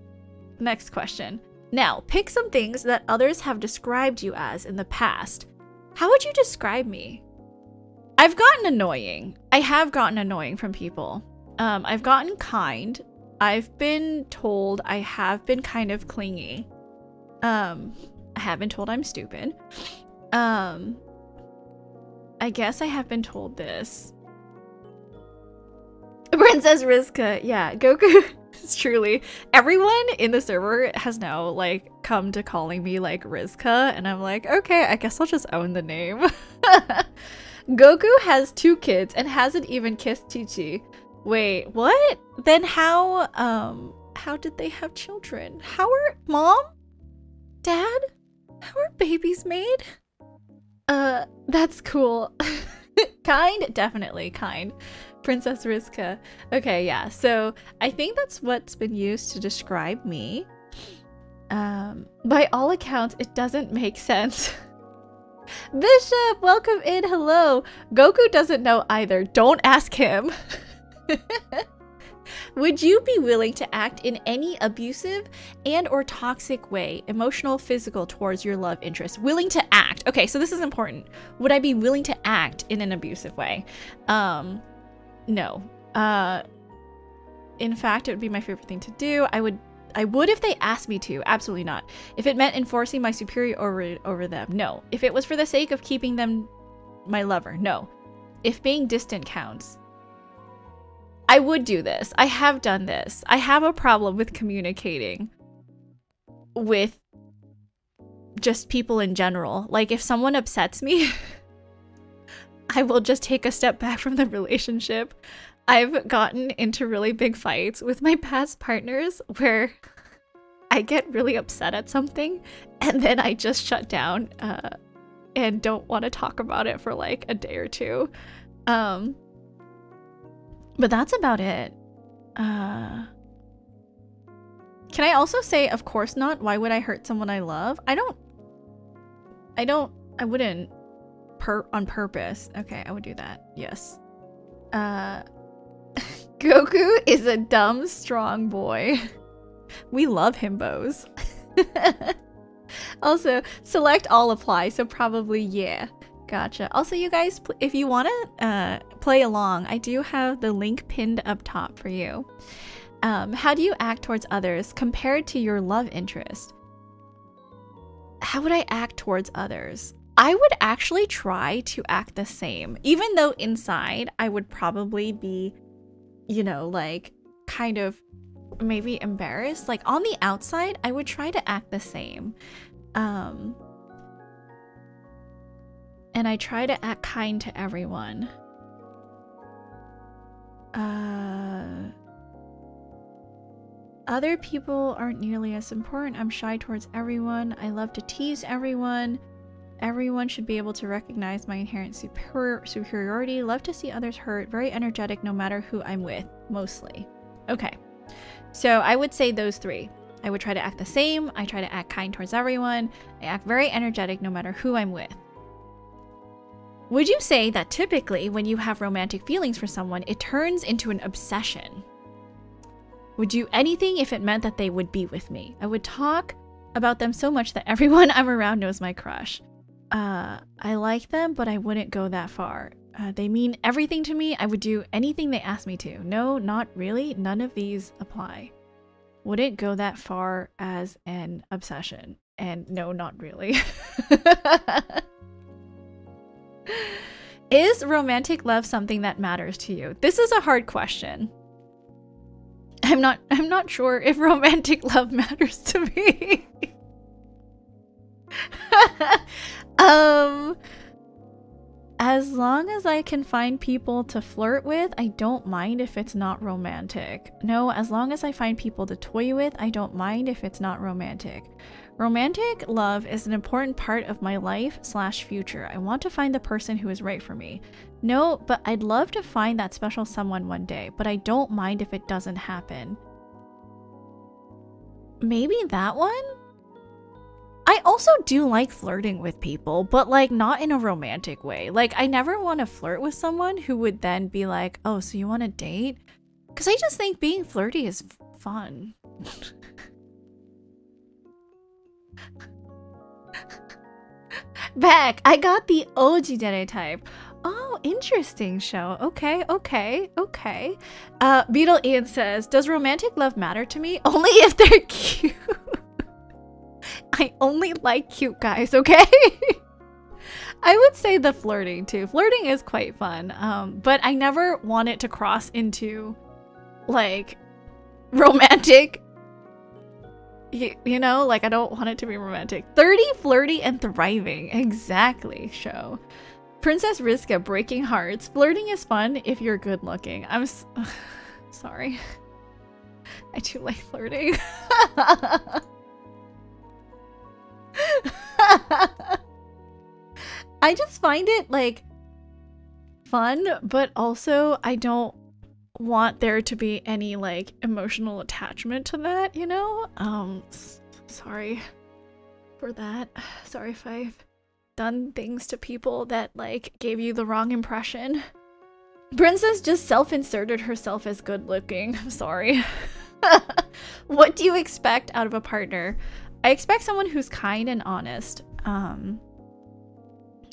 next question. Now, pick some things that others have described you as in the past. How would you describe me? I've gotten annoying. I have gotten annoying from people. I've gotten kind. I've been told I have been kind of clingy. I have been told I'm stupid. I guess I have been told this. Princess Rizka. Yeah, Goku. It's truly. Everyone in the server has now like come to calling me like Rizka, and I'm like, okay, I guess I'll just own the name. Goku has 2 kids and hasn't even kissed Chi-Chi. Wait, what? Then how did they have children? How are mom? Dad? How are babies made? That's cool. Kind? Definitely kind. Princess Rizka. Okay, yeah. So I think that's what's been used to describe me. By all accounts, it doesn't make sense. Bishop, welcome in. Hello. Goku doesn't know either. Don't ask him. Would you be willing to act in any abusive and or toxic way, emotional, physical, towards your love interest? Willing to act. Okay, so this is important. Would I be willing to act in an abusive way? No. In fact, it would be my favorite thing to do. I would if they asked me to. Absolutely not. If it meant enforcing my superiority over them, no. If it was for the sake of keeping them my lover, no. If being distant counts, I would do this. I have done this. I have a problem with communicating with just people in general. Like, if someone upsets me, I will just take a step back from the relationship. I've gotten into really big fights with my past partners where I get really upset at something and then I just shut down and don't want to talk about it for like a day or two. But that's about it. Can I also say, of course not? Why would I hurt someone I love? I wouldn't on purpose. Okay, I would do that. Yes. Goku is a dumb, strong boy. We love himbos. Also, select all apply, so probably yeah. Gotcha. Also, you guys, if you want to play along, I do have the link pinned up top for you. How do you act towards others compared to your love interest? How would I act towards others? I would actually try to act the same, even though inside I would probably be, you know, like kind of maybe embarrassed. Like on the outside, I would try to act the same. And I try to act kind to everyone. Other people aren't nearly as important. I'm shy towards everyone. I love to tease everyone. Everyone should be able to recognize my inherent superiority. Love to see others hurt. Very energetic no matter who I'm with, mostly. Okay. So I would say those three. I would try to act the same. I try to act kind towards everyone. I act very energetic no matter who I'm with. Would you say that typically when you have romantic feelings for someone, it turns into an obsession? Would do anything if it meant that they would be with me? I would talk about them so much that everyone I'm around knows my crush. I like them, but I wouldn't go that far. They mean everything to me. I would do anything they ask me to. No, not really. None of these apply. Wouldn't go that far as an obsession. And no, not really. Is romantic love something that matters to you? This is a hard question. I'm not sure if romantic love matters to me. As long as I can find people to flirt with, I don't mind if it's not romantic. No, as long as I find people to toy with, I don't mind if it's not romantic. Romantic love is an important part of my life/future. I want to find the person who is right for me. No, but I'd love to find that special someone one day, but I don't mind if it doesn't happen. Maybe that one? I also do like flirting with people, but like not in a romantic way. Like I never want to flirt with someone who would then be like, oh, so you want to date? Because I just think being flirty is fun. Back, I got the OG dere type. Oh, interesting show. Okay. Beetle Ian says, does romantic love matter to me? Only if they're cute. I only like cute guys, okay? I would say the flirting too. Flirting is quite fun, but I never want it to cross into like romantic. You know, like I don't want it to be romantic. 30, flirty, and thriving. Exactly, show. Princess Riska, breaking hearts. Flirting is fun if you're good looking. I'm sorry. I do like flirting. I just find it like fun, but also I don't want there to be any like emotional attachment to that, you know? Sorry for that. Sorry if I've done things to people that like gave you the wrong impression. Princess just self-inserted herself as good looking. I'm sorry. What do you expect out of a partner? I expect someone who's kind and honest.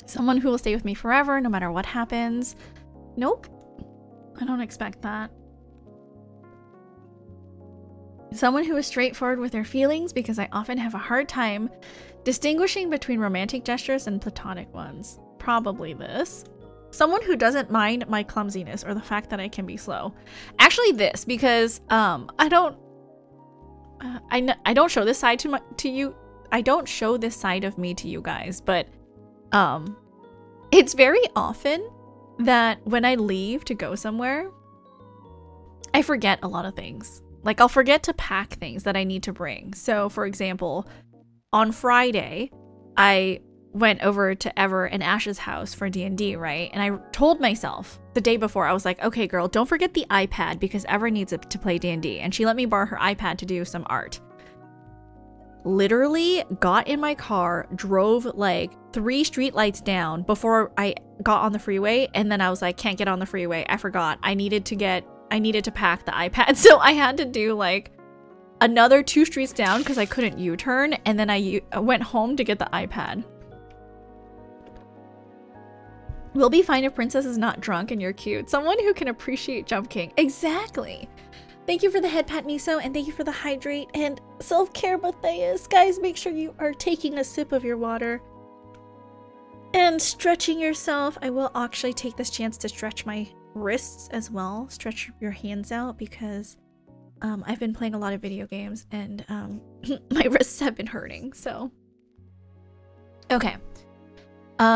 Someone who will stay with me forever no matter what happens. Nope. I don't expect that. Someone who is straightforward with their feelings, because I often have a hard time distinguishing between romantic gestures and platonic ones. Probably this. Someone who doesn't mind my clumsiness or the fact that I can be slow. Actually this, because I don't show this side to you. I don't show this side of me to you guys, but it's very often that when I leave to go somewhere, I forget a lot of things. Like, I'll forget to pack things that I need to bring. So, for example, on Friday, I went over to Ever and Ash's house for D&D, right? And I told myself the day before, I was like, okay, girl, don't forget the iPad because Ever needs it to play D&D. And she let me borrow her iPad to do some art. Literally got in my car, drove like 3 streetlights down before I got on the freeway. And then I was like, can't get on the freeway. I forgot. I needed to pack the iPad. So I had to do like another 2 streets down because I couldn't U-turn. And then I went home to get the iPad. We'll be fine if Princess is not drunk and you're cute. Someone who can appreciate Jump King. Exactly. Thank you for the head pat, Miso, and thank you for the hydrate and self-care, Matthias. Guys, make sure you are taking a sip of your water and stretching yourself. I will actually take this chance to stretch my wrists as well. Stretch your hands out because I've been playing a lot of video games and my wrists have been hurting, so. Okay.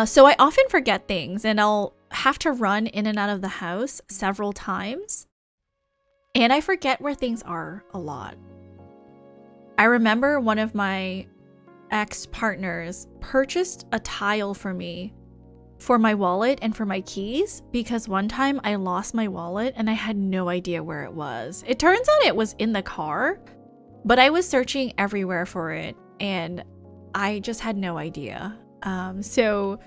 So I often forget things and I'll have to run in and out of the house several times. And I forget where things are a lot. I remember one of my ex-partners purchased a tile for me for my wallet and for my keys because one time I lost my wallet and I had no idea where it was. It turns out it was in the car, but I was searching everywhere for it and I just had no idea. So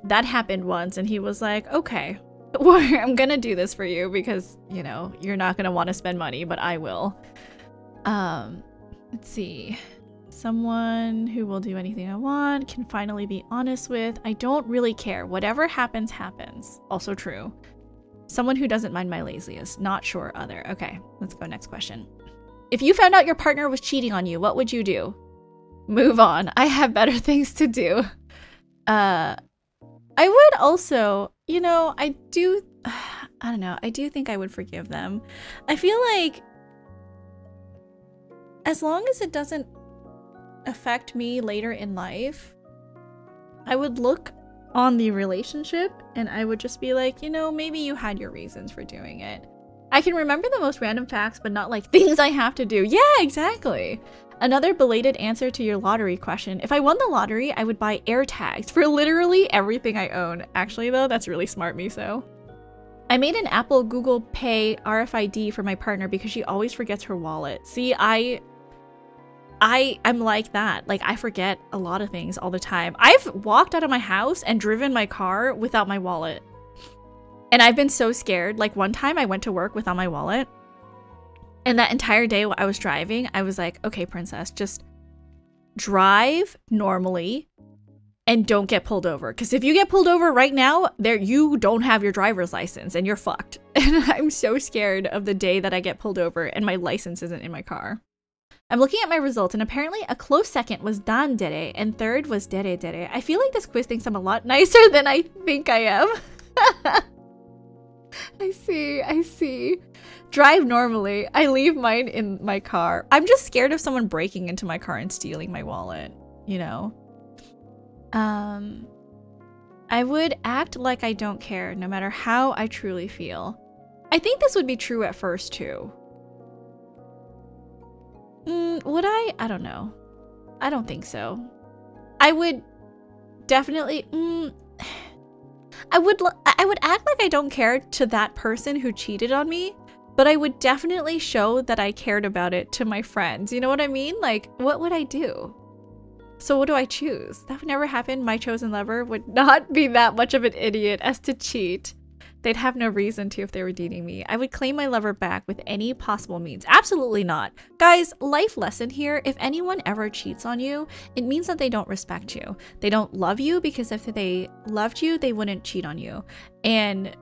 that happened once and he was like, okay, I'm gonna do this for you because, you know, you're not gonna want to spend money, but I will. Let's see. Someone who will do anything I want, can finally be honest with. I don't really care. Whatever happens, happens. Also true. Someone who doesn't mind my laziest. Not sure other. Okay, let's go next question. If you found out your partner was cheating on you, what would you do? Move on. I have better things to do. I would also, you know, I don't know, I do think I would forgive them. I feel like as long as it doesn't affect me later in life, I would look on the relationship and I would just be like, you know, maybe you had your reasons for doing it. I can remember the most random facts, but not like things I have to do. Yeah, exactly. Another belated answer to your lottery question. If I won the lottery, I would buy air tags for literally everything I own. Actually, though, that's really smart, Miso. I made an Apple Google Pay RFID for my partner because she always forgets her wallet. See, I'm like that. Like, I forget a lot of things all the time. I've walked out of my house and driven my car without my wallet. And I've been so scared. Like, one time I went to work without my wallet. And that entire day while I was driving, I was like, okay, Princess, just drive normally and don't get pulled over. Because if you get pulled over right now, you don't have your driver's license and you're fucked. And I'm so scared of the day that I get pulled over and my license isn't in my car. I'm looking at my results and apparently a close second was Dan dere and third was dere dere. I feel like this quiz thinks I'm a lot nicer than I think I am. I see. Drive normally. I leave mine in my car. I'm just scared of someone breaking into my car and stealing my wallet, you know? I would act like I don't care, no matter how I truly feel. I think this would be true at first, too. Would I? I don't know. I don't think so. I would definitely... I would act like I don't care to that person who cheated on me, but I would definitely show that I cared about it to my friends. You know what I mean? Like, what would I do? So what do I choose? That would never happen. My chosen lover would not be that much of an idiot as to cheat. They'd have no reason to if they were dating me. I would claim my lover back with any possible means. Absolutely not. Guys, life lesson here. If anyone ever cheats on you, it means that they don't respect you. They don't love you, because if they loved you, they wouldn't cheat on you. And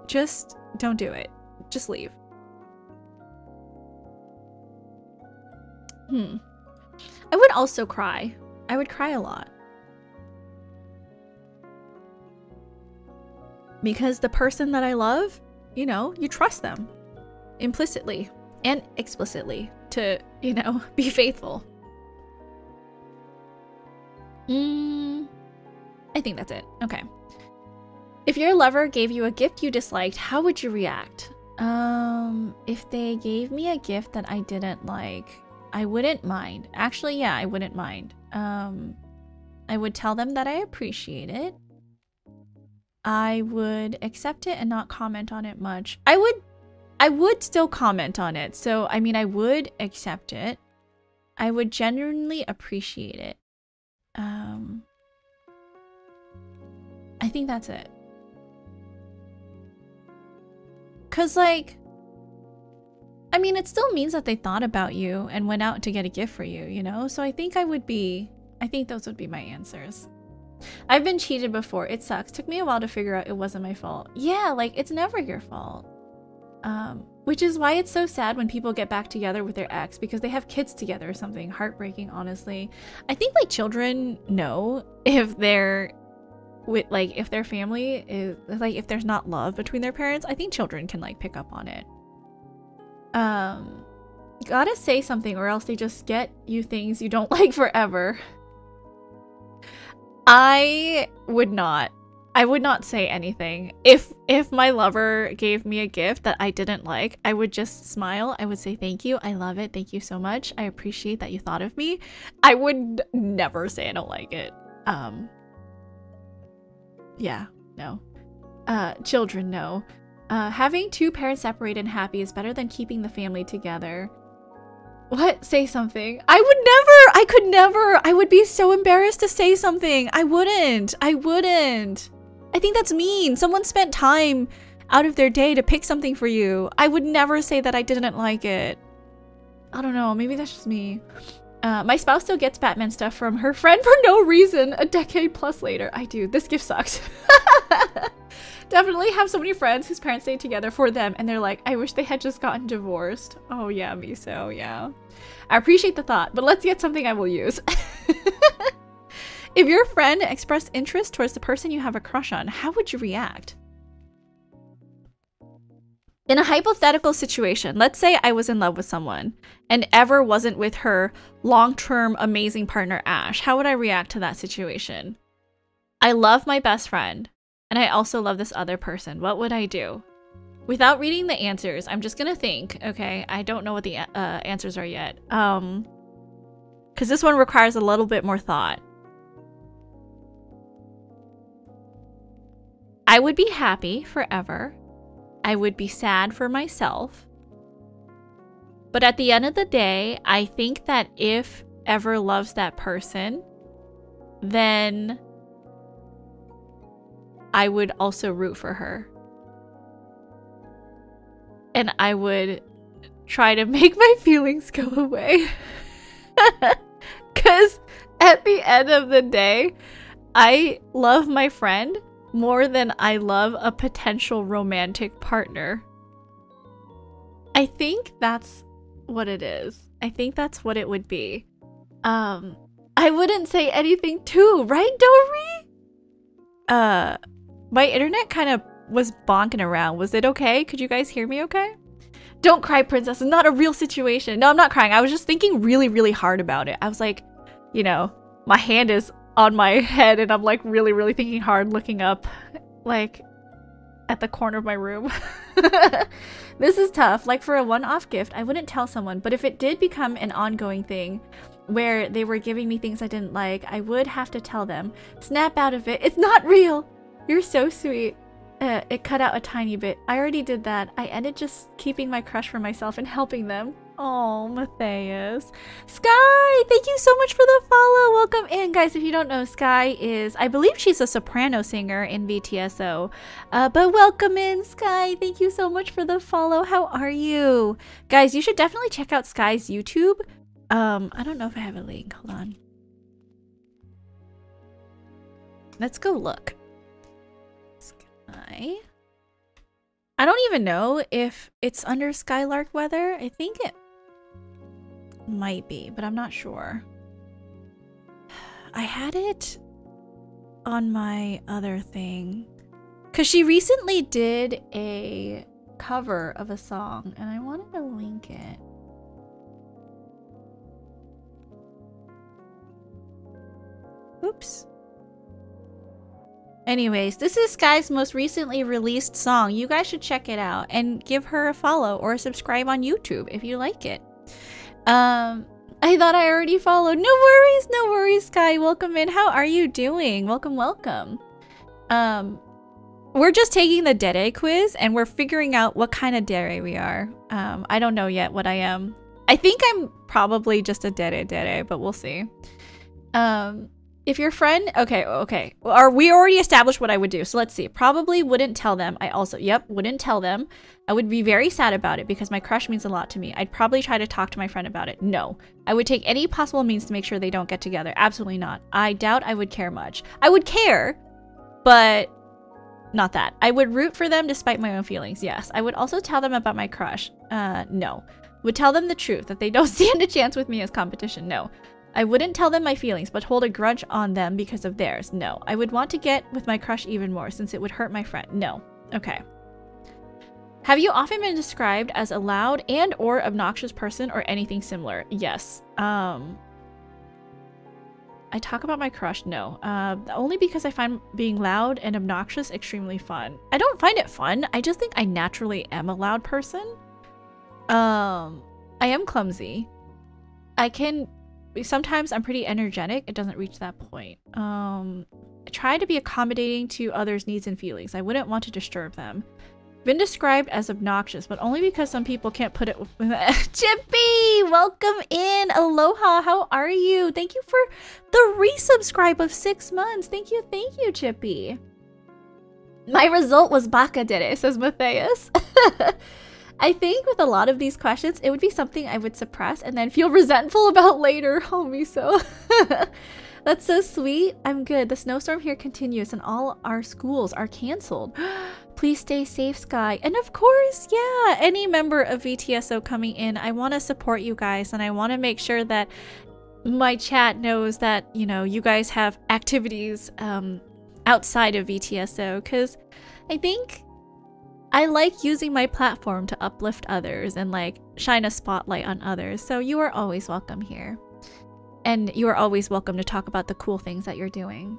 just don't do it. Just leave. I would also cry. I would cry a lot. Because the person that I love, you know, you trust them implicitly and explicitly to, you know, be faithful. I think that's it. Okay. If your lover gave you a gift you disliked, how would you react? If they gave me a gift that I didn't like, I wouldn't mind. Actually, yeah, I wouldn't mind. I would tell them that I appreciate it. I would accept it and not comment on it much. I would still comment on it. So, I mean, I would accept it. I would genuinely appreciate it. I think that's it. 'Cause, like, I mean, it still means that they thought about you and went out to get a gift for you, you know? So I think I think those would be my answers. I've been cheated before. It sucks. Took me a while to figure out it wasn't my fault. Yeah, like, it's never your fault. Which is why it's so sad when people get back together with their ex, because they have kids together or something. Heartbreaking, honestly. I think, like, children know if they're with, like, if their family is, like, if there's not love between their parents. I think children can, like, pick up on it. Gotta say something or else they just get you things you don't like forever. I would not say anything. If my lover gave me a gift that I didn't like, I would just smile. I would say thank you. I love it. Thank you so much. I appreciate that you thought of me. I would never say I don't like it. Yeah, no. Children, no. Having two parents separated and happy is better than keeping the family together. What? Say something. I could never. I would be so embarrassed to say something. I wouldn't. I think that's mean. Someone spent time out of their day to pick something for you. I would never say that I didn't like it. I don't know. Maybe that's just me. My spouse still gets Batman stuff from her friend for no reason a decade plus later. I do. This gift sucks. Definitely have so many friends whose parents stayed together for them and they're like, I wish they had just gotten divorced. Oh yeah, me so, yeah. I appreciate the thought, but let's get something I will use. If your friend expressed interest towards the person you have a crush on, how would you react? In a hypothetical situation, let's say I was in love with someone and ever wasn't with her long-term amazing partner, Ash. How would I react to that situation? I love my best friend. And I also love this other person. What would I do? Without reading the answers, I'm just gonna think, okay? I don't know what the answers are yet. Because this one requires a little bit more thought. I would be happy forever. I would be sad for myself. But at the end of the day, I think that if ever loves that person, then I would also root for her. And I would try to make my feelings go away. Because at the end of the day, I love my friend more than I love a potential romantic partner. I think that's what it is. I think that's what it would be. I wouldn't say anything too, right, Dory? My internet kind of was bonking around. Was it okay? Could you guys hear me okay? Don't cry, princess. It's not a real situation. No, I'm not crying. I was just thinking really, really hard about it. I was like, you know, my hand is on my head and I'm like really, really thinking hard, looking up like at the corner of my room. This is tough. Like for a one-off gift, I wouldn't tell someone, but if it did become an ongoing thing where they were giving me things I didn't like, I would have to tell them. Snap out of it. It's not real. You're so sweet. It cut out a tiny bit. I already did that. I ended just keeping my crush for myself and helping them. Oh, Matthias. Sky, thank you so much for the follow. Welcome in, guys. If you don't know, Sky is, I believe she's a soprano singer in VTSO. But welcome in, Sky. Thank you so much for the follow. How are you? Guys, you should definitely check out Sky's YouTube. I don't know if I have a link. Hold on. Let's go look. Sky. I don't even know if it's under Skylark Weather. I think it might be, but I'm not sure. I had it on my other thing because she recently did a cover of a song and I wanted to link it. Oops. Anyways, this is Sky's most recently released song. You guys should check it out and give her a follow or subscribe on YouTube if you like it. I thought I already followed. No worries, Sky. Welcome in. How are you doing? Welcome, welcome. We're just taking the dere quiz and we're figuring out what kind of dere we are. I don't know yet what I am. I think I'm probably just a dere, but we'll see. If your friend, okay. Or we already established what I would do. So let's see. Probably wouldn't tell them. I also, wouldn't tell them. I would be very sad about it because my crush means a lot to me. I'd probably try to talk to my friend about it. No. I would take any possible means to make sure they don't get together. Absolutely not. I doubt I would care much. I would care, but not that. I would root for them despite my own feelings. Yes. I would also tell them about my crush. No. Would tell them the truth that they don't stand a chance with me as competition. No. I wouldn't tell them my feelings, but hold a grudge on them because of theirs. No. I would want to get with my crush even more since it would hurt my friend. No. Okay. Have you often been described as a loud and or obnoxious person or anything similar? Yes. I talk about my crush? No. Only because I find being loud and obnoxious extremely fun. I don't find it fun. I just think I naturally am a loud person. I am clumsy. Sometimes I'm pretty energetic. It doesn't reach that point. I try to be accommodating to others' needs and feelings. I wouldn't want to disturb them. Been described as obnoxious, but only because some people can't put it with Chippy! Welcome in! Aloha! How are you? Thank you for the resubscribe of 6 months. Thank you, Chippy. My result was baka dere, says Matthias. I think with a lot of these questions, it would be something I would suppress and then feel resentful about later. Oh, Miso. That's so sweet. I'm good. The snowstorm here continues and all our schools are canceled. Please stay safe, Sky. And of course, yeah, any member of VTSO coming in, I want to support you guys and I want to make sure that my chat knows that, you know, you guys have activities outside of VTSO because I think I like using my platform to uplift others and like shine a spotlight on others. So you are always welcome here. And you are always welcome to talk about the cool things that you're doing.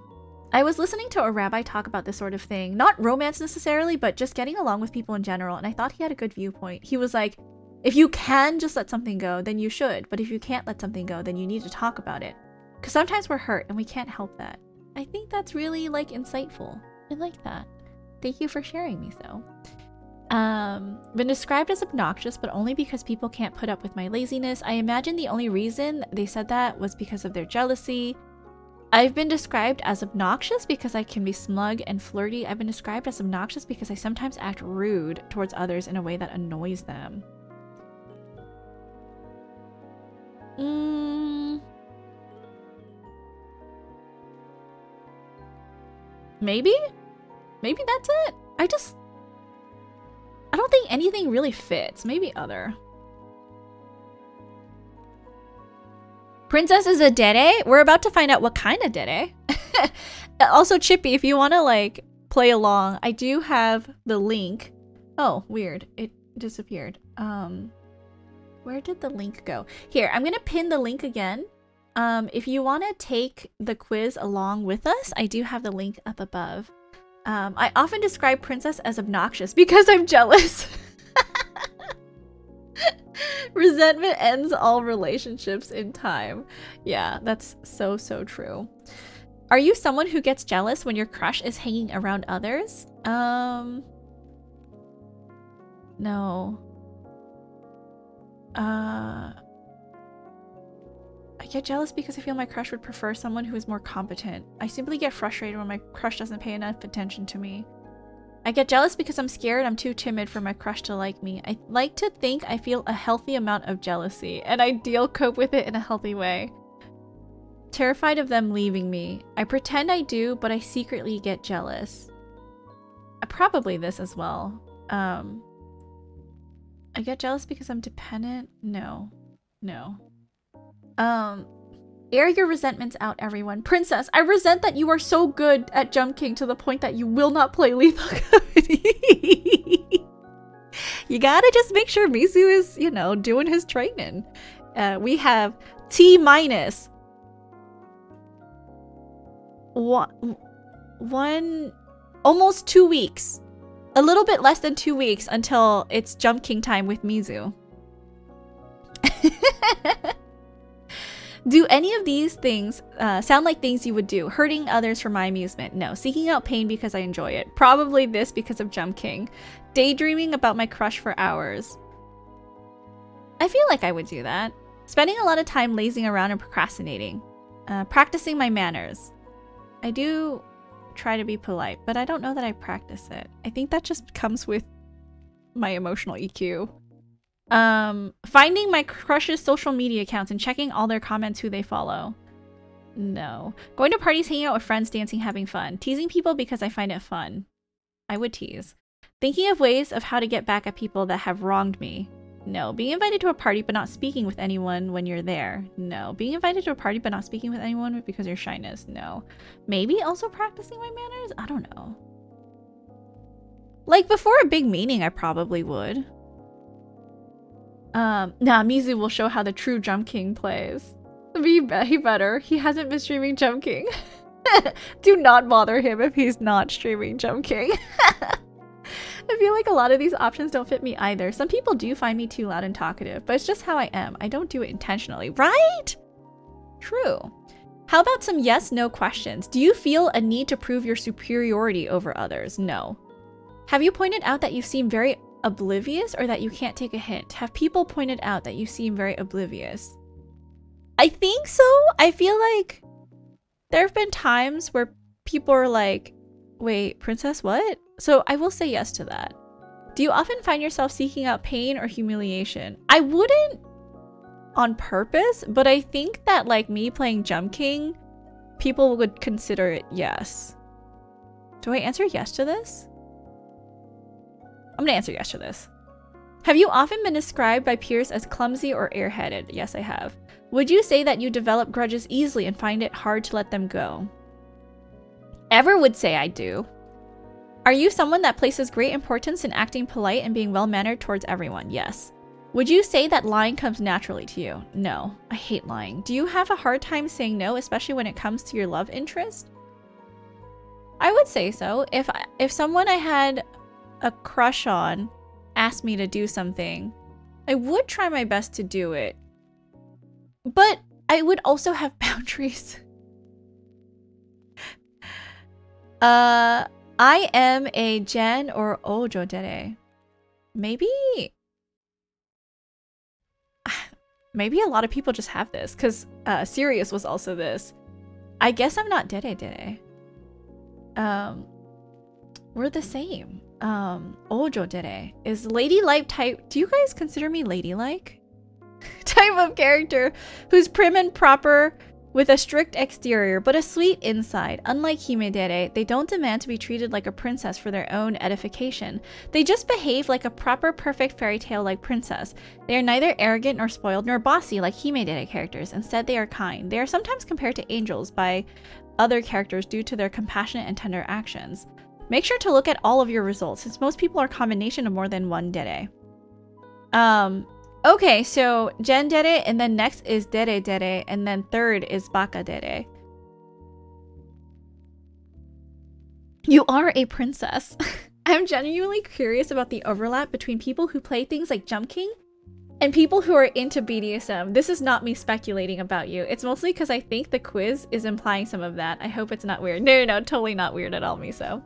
I was listening to a rabbi talk about this sort of thing. Not romance necessarily, but just getting along with people in general. And I thought he had a good viewpoint. He was like, if you can just let something go, then you should. But if you can't let something go, then you need to talk about it. Because sometimes we're hurt and we can't help that. I think that's really like insightful. I like that. Thank you for sharing, Miso. Been described as obnoxious, but only because people can't put up with my laziness. I imagine the only reason they said that was because of their jealousy. I've been described as obnoxious because I can be smug and flirty. I've been described as obnoxious because I sometimes act rude towards others in a way that annoys them. Maybe? Maybe that's it? I don't think anything really fits. Maybe other. Princess is a dere? We're about to find out what kind of dere. Also, Chippy, if you want to like play along, I do have the link. Oh, weird. It disappeared. Where did the link go? Here, I'm going to pin the link again. If you want to take the quiz along with us, I do have the link up above. I often describe Princess as obnoxious because I'm jealous. Resentment ends all relationships in time. Yeah, that's so true. Are you someone who gets jealous when your crush is hanging around others? No. I get jealous because I feel my crush would prefer someone who is more competent. I simply get frustrated when my crush doesn't pay enough attention to me. I get jealous because I'm scared I'm too timid for my crush to like me. I like to think I feel a healthy amount of jealousy, and I cope with it in a healthy way. Terrified of them leaving me. I pretend I do, but I secretly get jealous. Probably this as well. I get jealous because I'm dependent? No. No. Air your resentments out, everyone. Princess, I resent that you are so good at Jump King to the point that you will not play Lethal Company. You gotta just make sure Mizu is, you know, doing his training. We have T minus almost 2 weeks. A little bit less than 2 weeks until it's Jump King time with Mizu. Do any of these things sound like things you would do? Hurting others for my amusement? No. Seeking out pain because I enjoy it? Probably this because of Jump King. Daydreaming about my crush for hours? I feel like I would do that. Spending a lot of time lazing around and procrastinating. Practicing my manners. I do try to be polite, but I don't know that I practice it. I think that just comes with my emotional EQ. Finding my crush's social media accounts and checking all their comments, who they follow. No. Going to parties, hanging out with friends, dancing, having fun. Teasing people because I find it fun. I would tease. Thinking of ways of how to get back at people that have wronged me. No. Being invited to a party but not speaking with anyone when you're there. No. Being invited to a party but not speaking with anyone because of your shyness. No. Maybe also practicing my manners? I don't know. Like before a big meeting, I probably would. Nah, Mizu will show how the true Jump King plays. He better. He hasn't been streaming Jump King. Do not bother him if he's not streaming Jump King. I feel like a lot of these options don't fit me either. Some people do find me too loud and talkative, but it's just how I am. I don't do it intentionally, right? True. How about some yes/no questions? Do you feel a need to prove your superiority over others? No. Have you pointed out that you seem very oblivious or that you can't take a hint? Have people pointed out that you seem very oblivious? I think so. I feel like there have been times where people are like, wait, princess, what? So I will say yes to that. Do you often find yourself seeking out pain or humiliation? I wouldn't on purpose, but I think that like me playing Jump King, people would consider it yes. Do I answer yes to this? I'm gonna answer yes to this. Have you often been described by peers as clumsy or airheaded? Yes, I have. Would you say that you develop grudges easily and find it hard to let them go? Ever would say I do. Are you someone that places great importance in acting polite and being well-mannered towards everyone? Yes. Would you say that lying comes naturally to you? No. I hate lying. Do you have a hard time saying no, especially when it comes to your love interest? I would say so. If someone I had a crush on asked me to do something, I would try my best to do it. But I would also have boundaries. I am a Gen or Ojo dere. Maybe a lot of people just have this, because Sirius was also this. I guess I'm not dere dere. We're the same. Ojo dere is ladylike type. Do you guys consider me ladylike? Type of character who's prim and proper with a strict exterior but a sweet inside. Unlike himedere, they don't demand to be treated like a princess for their own edification. They just behave like a proper, perfect fairy tale like princess. They are neither arrogant nor spoiled nor bossy like himedere characters. Instead, they are kind. They are sometimes compared to angels by other characters due to their compassionate and tender actions. Make sure to look at all of your results, since most people are a combination of more than one dere. Okay, so Gen dere, and then next is dere dere, and then third is baka dere. You are a princess. I'm genuinely curious about the overlap between people who play things like Jump King And people who are into BDSM, this is not me speculating about you. It's mostly because I think the quiz is implying some of that. I hope it's not weird. No, no, totally not weird at all, Miso.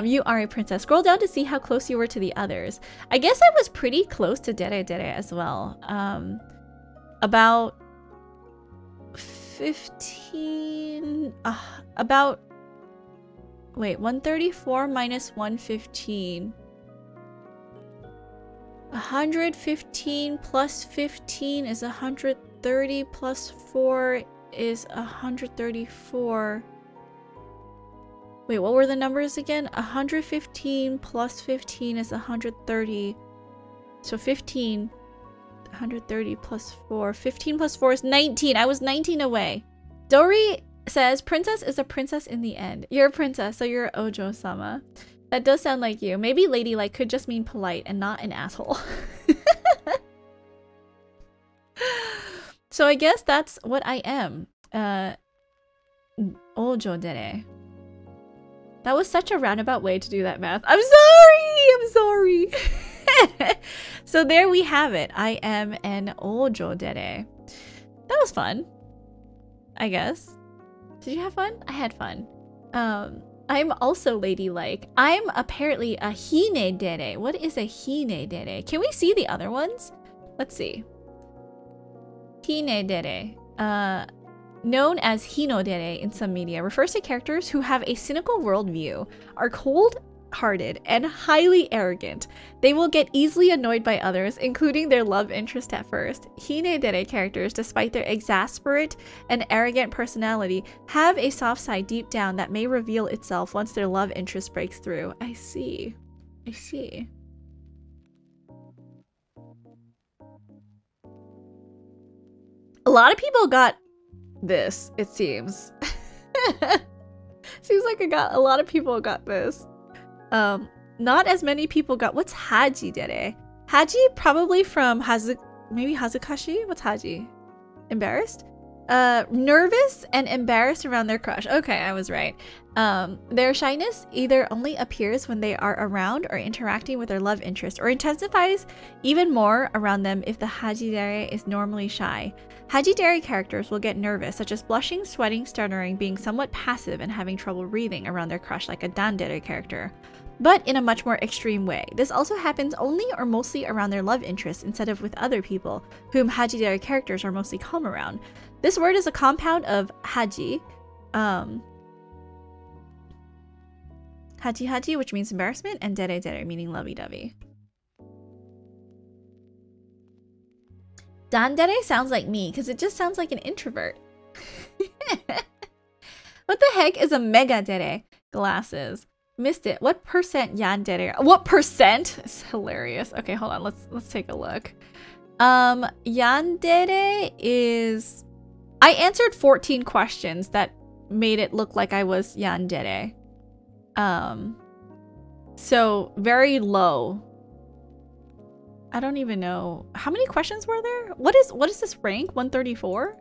You are a princess. Scroll down to see how close you were to the others. I guess I was pretty close to dere as well. About 15... Wait, 134 minus 115... 115 plus 15 is 130 plus 4 is 134. Wait, what were the numbers again? 115 plus 15 is 130. So 15. 130 plus 4. 15 plus 4 is 19. I was 19 away. Dori says, princess is a princess in the end. You're a princess, so you're Ojo-sama. That does sound like you. Maybe ladylike could just mean polite and not an asshole. So I guess that's what I am. Ojo dere. That was such a roundabout way to do that math. I'm sorry! I'm sorry! So there we have it. I am an Ojo dere. That was fun. I guess. Did you have fun? I had fun. I'm also ladylike. I'm apparently a hine dere. What is a hine dere? Can we see the other ones? Let's see. Hine dere, known as hinodere in some media, refers to characters who have a cynical worldview, are cold-hearted, and highly arrogant. They will get easily annoyed by others, including their love interest at first. Hinedere characters, despite their exasperate and arrogant personality, have a soft side deep down that may reveal itself once their love interest breaks through. I see. I see. A lot of people got this, it seems. Seems like a lot of people got this. Not as many people got... What's Haji dere? Haji probably from maybe Hazukashi? What's Haji? Embarrassed? Nervous and embarrassed around their crush. Okay, I was right. Their shyness either only appears when they are around or interacting with their love interest, or intensifies even more around them if the Haji dere is normally shy. Haji dere characters will get nervous, such as blushing, sweating, stuttering, being somewhat passive, and having trouble breathing around their crush like a dandere character, but in a much more extreme way. This also happens only or mostly around their love interest instead of with other people, whom Haji dere characters are mostly calm around. This word is a compound of haji, haji, which means embarrassment, and dere, meaning lovey-dovey. Dandere sounds like me, because it just sounds like an introvert. What the heck is a mega dere? Glasses. Missed it. What percent yandere? What percent? It's hilarious. Okay, hold on. Let's take a look. Yandere is... I answered 14 questions that made it look like I was yandere. So very low. I don't even know. How many questions were there? What is this rank? 134?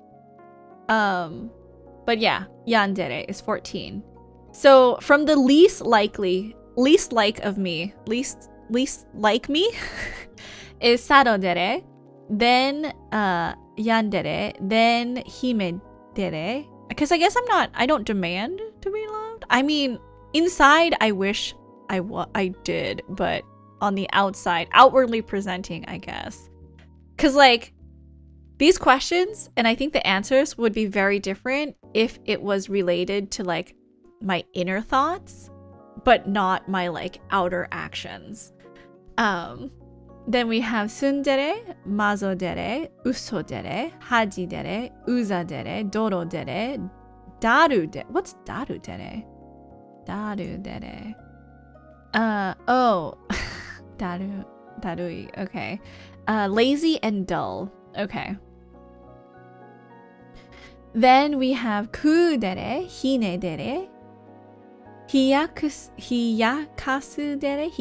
But yeah, yandere is 14. So from the least like of me, least like me is sarodere, then yandere, then himedere. Because I guess I don't demand to be loved. I mean, inside I wish I did, but on the outside, outwardly presenting, I guess. Because like these questions, and I think the answers would be very different if it was related to like my inner thoughts, but not my like outer actions. Then we have tsundere, mazodere, usodere, hajidere, uzadere, dorodere, darudere. What's darudere? Darudere. Oh, darui. Okay. Lazy and dull. Okay. Then we have kudere, hinedere, hiyakasudere,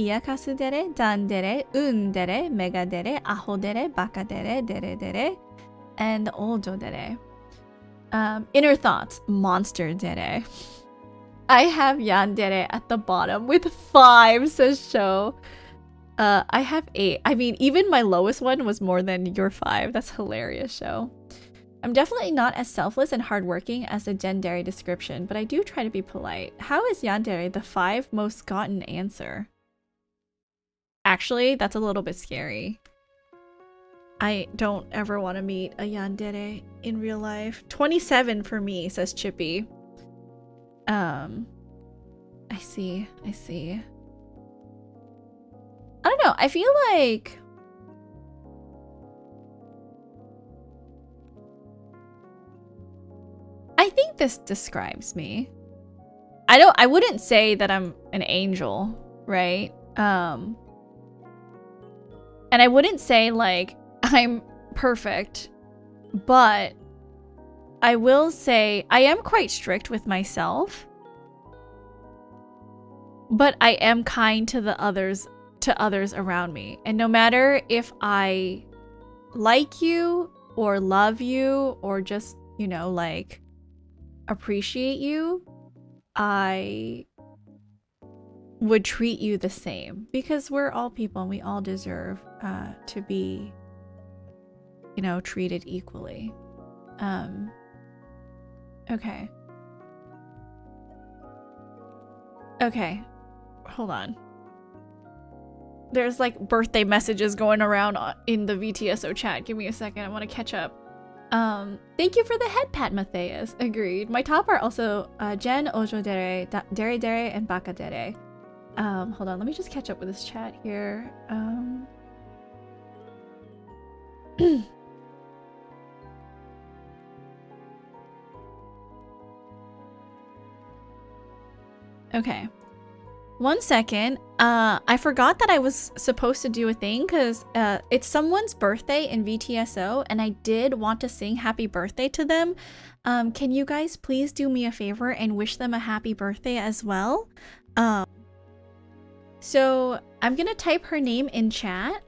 dandere, undere, megadere, ahodere, bakadere, dere, and oldodere. Inner thoughts, monster dere. I have yandere at the bottom with 5, says Sho. I have 8. I mean, even my lowest one was more than your 5. That's hilarious, show. I'm definitely not as selfless and hardworking as the dere description, but I do try to be polite. How is yandere the 5 most gotten answer? Actually, that's a little bit scary. I don't ever want to meet a yandere in real life. 27 for me, says Chippy. I see. I see. I don't know. I feel like I think this describes me. I wouldn't say that I'm an angel, right? And I wouldn't say like I'm perfect, but I will say I am quite strict with myself. But I am kind to the others around me. And no matter if I like you or love you or just, you know, like appreciate you, I would treat you the same because we're all people and we all deserve to be, you know, treated equally. Okay. Okay. Hold on. There's like birthday messages going around in the VTSO chat. Give me a second. I want to catch up. Thank you for the head pat, Matthias. Agreed. My top are also Jen, Ojo dere, dere, and Baka dere. Hold on. Let me just catch up with this chat here. Okay. 1 second. I forgot that I was supposed to do a thing because it's someone's birthday in VTSO and I did want to sing happy birthday to them. Can you guys please do me a favor and wish them a happy birthday as well? So I'm gonna type her name in chat.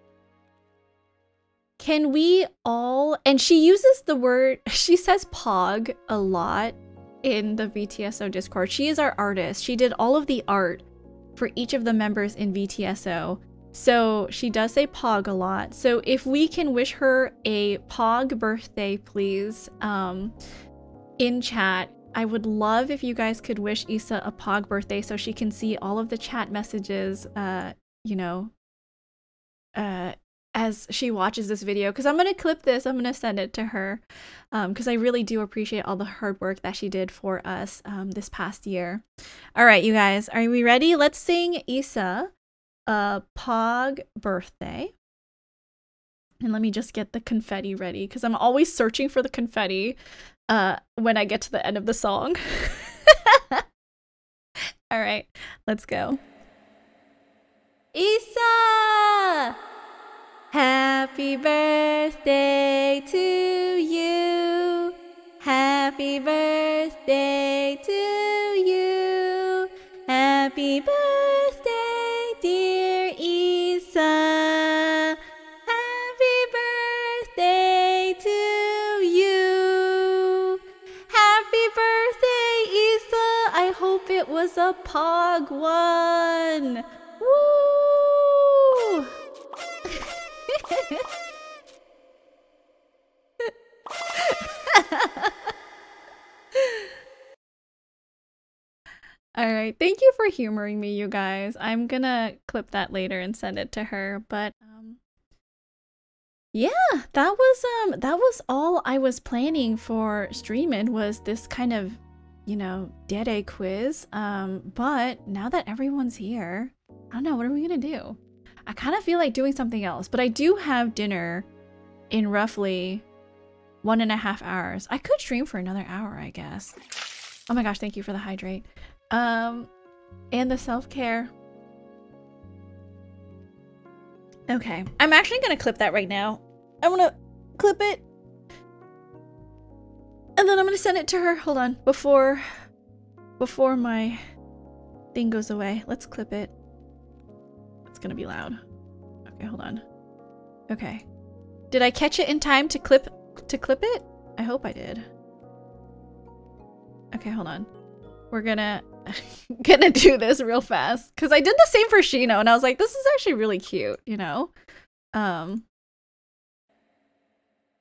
Can we all, and she uses the word, she says pog a lot in the VTSO Discord. She is our artist. She did all of the art for each of the members in VTSO. So she does say pog a lot. So if we can wish her a pog birthday, please, in chat. I would love if you guys could wish Issa a pog birthday so she can see all of the chat messages, you know, as she watches this video, because I'm going to clip this, I'm going to send it to her, because I really do appreciate all the hard work that she did for us this past year. All right, you guys, are we ready? Let's sing Issa a pog birthday. And let me just get the confetti ready, because I'm always searching for the confetti when I get to the end of the song. All right, let's go. Issa! Happy birthday to you. Happy birthday to you. Happy birthday, dear Issa. Happy birthday to you. Happy birthday, Issa. I hope it was a pog one. Woo! All right, thank you for humoring me, you guys. I'm gonna clip that later and send it to her, but yeah, that was all I was planning for streaming, was this kind of, you know, dere quiz. But now that everyone's here, I don't know, what are we gonna do? I kind of feel like doing something else, but I do have dinner in roughly 1.5 hours. I could stream for another hour, I guess. Oh my gosh, thank you for the hydrate. And the self-care. Okay, I'm actually gonna clip that right now. I'm gonna clip it. And then I'm gonna send it to her. Hold on, before my thing goes away. Let's clip it. It's gonna be loud. Okay, hold on. Okay. Did I catch it in time to clip it? I hope I did. Okay, hold on. We're gonna gonna do this real fast because I did the same for Shino and I was like, this is actually really cute, you know?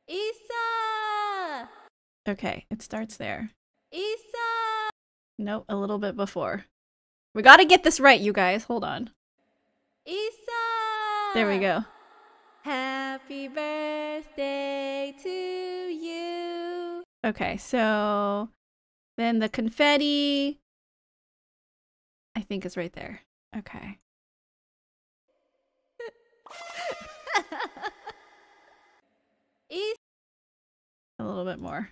Isa! Okay, it starts there. Isa! Nope, a little bit before. We gotta get this right, you guys. Hold on. Isa! There we go. Happy birthday to you. Okay, so then the confetti, I think is right there. Okay. A little bit more.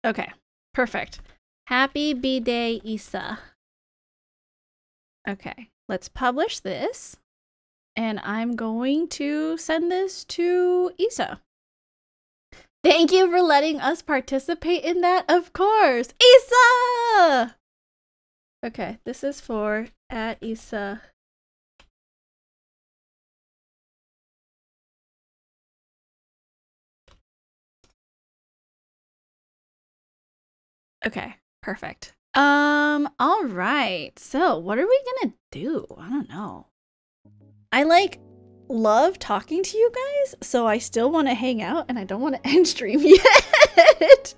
Okay, perfect. Happy B-Day, Isa. Okay, let's publish this. And I'm going to send this to Isa. Thank you for letting us participate in that, of course. Isa! Okay, this is for @Isa. Okay, perfect. All right. So, what are we gonna do? I don't know. I like love talking to you guys, so I still want to hang out and I don't want to end stream yet.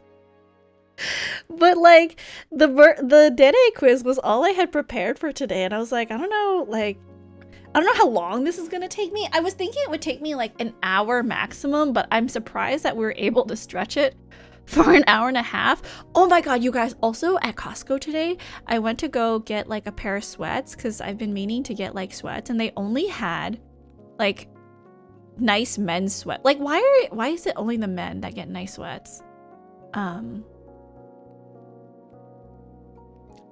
But like the dere quiz was all I had prepared for today and I was like, I don't know how long this is gonna take me. I was thinking it would take me like an hour maximum, but I'm surprised that we were able to stretch it for an hour and a half. Oh my god, you guys, also at Costco today, I went to go get like a pair of sweats because I've been meaning to get like sweats and they only had like nice men's sweat. Like why is it only the men that get nice sweats?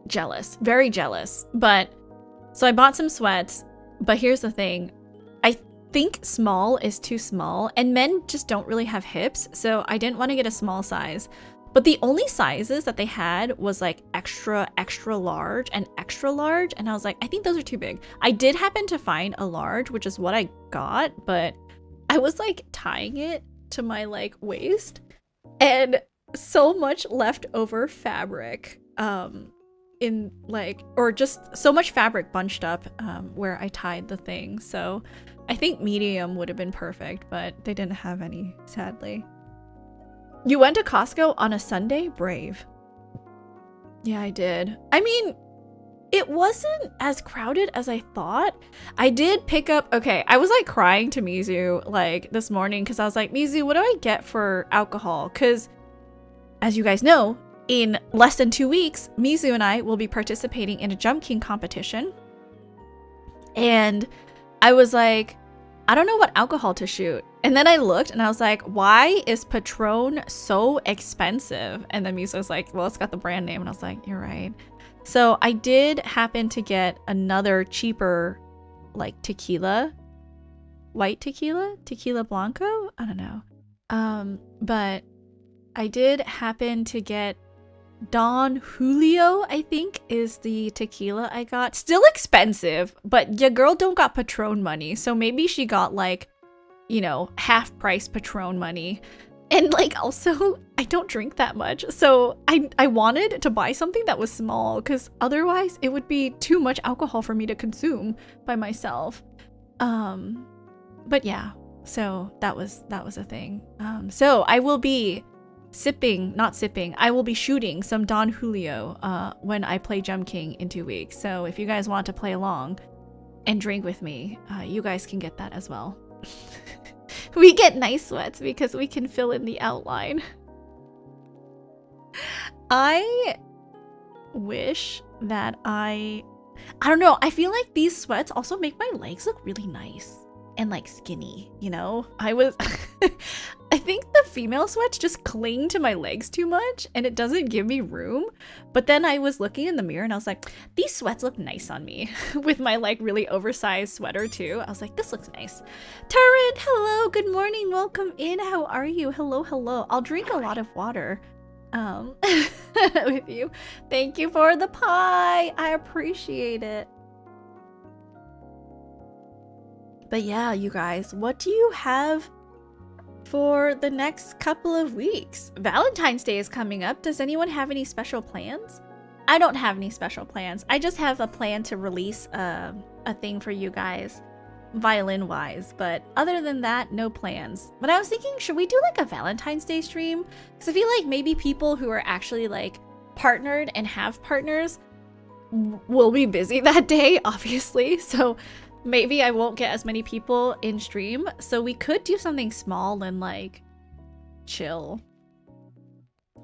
Jealous, very jealous. But so I bought some sweats, but here's the thing. I think small is too small and men just don't really have hips, so I didn't want to get a small size. But the only sizes that they had was like extra large and extra large, and I was like, I think those are too big. I did happen to find a large, which is what I got, but I was like tying it to my like waist and so much leftover fabric in like, or just so much fabric bunched up where I tied the thing. So I think medium would have been perfect, but they didn't have any, sadly. You went to Costco on a Sunday? Brave. Yeah, I did. I mean, it wasn't as crowded as I thought. I did pick up, okay, I was like crying to Mizu like this morning because I was like, Mizu, what do I get for alcohol? Because as you guys know, in less than 2 weeks, Mizu and I will be participating in a Jump King competition. And I was like, I don't know what alcohol to shoot. And then I looked and I was like, why is Patron so expensive? And then Mizu was like, well, it's got the brand name. And I was like, you're right. So I did happen to get another cheaper, like tequila, white tequila, tequila blanco. I don't know. But I did happen to get Don Julio, I think, is the tequila I got. Still expensive, but your girl don't got Patron money. So maybe she got like, you know, half price Patron money. And like also, I don't drink that much. So I wanted to buy something that was small because otherwise it would be too much alcohol for me to consume by myself. But yeah, so that was a thing. So I will be I will be shooting some Don Julio when I play Jump King in 2 weeks. So if you guys want to play along and drink with me, you guys can get that as well. We get nice sweats because we can fill in the outline. I wish that I don't know, I feel like these sweats also make my legs look really nice and like skinny, you know? I think the female sweats just cling to my legs too much and it doesn't give me room. But then I was looking in the mirror and I was like, these sweats look nice on me with my like really oversized sweater too. I was like, this looks nice. Turret, hello, good morning, welcome in. How are you? Hello. I'll drink a lot of water with you. Thank you for the pie. I appreciate it. But yeah, you guys, what do you have for the next couple of weeks. Valentine's Day is coming up. Does anyone have any special plans? I don't have any special plans. I just have a plan to release a thing for you guys, violin-wise. But other than that, no plans. But I was thinking, should we do like a Valentine's Day stream? Because I feel like maybe people who are actually like partnered and have partners will be busy that day, obviously. So maybe I won't get as many people in stream. So we could do something small and like chill.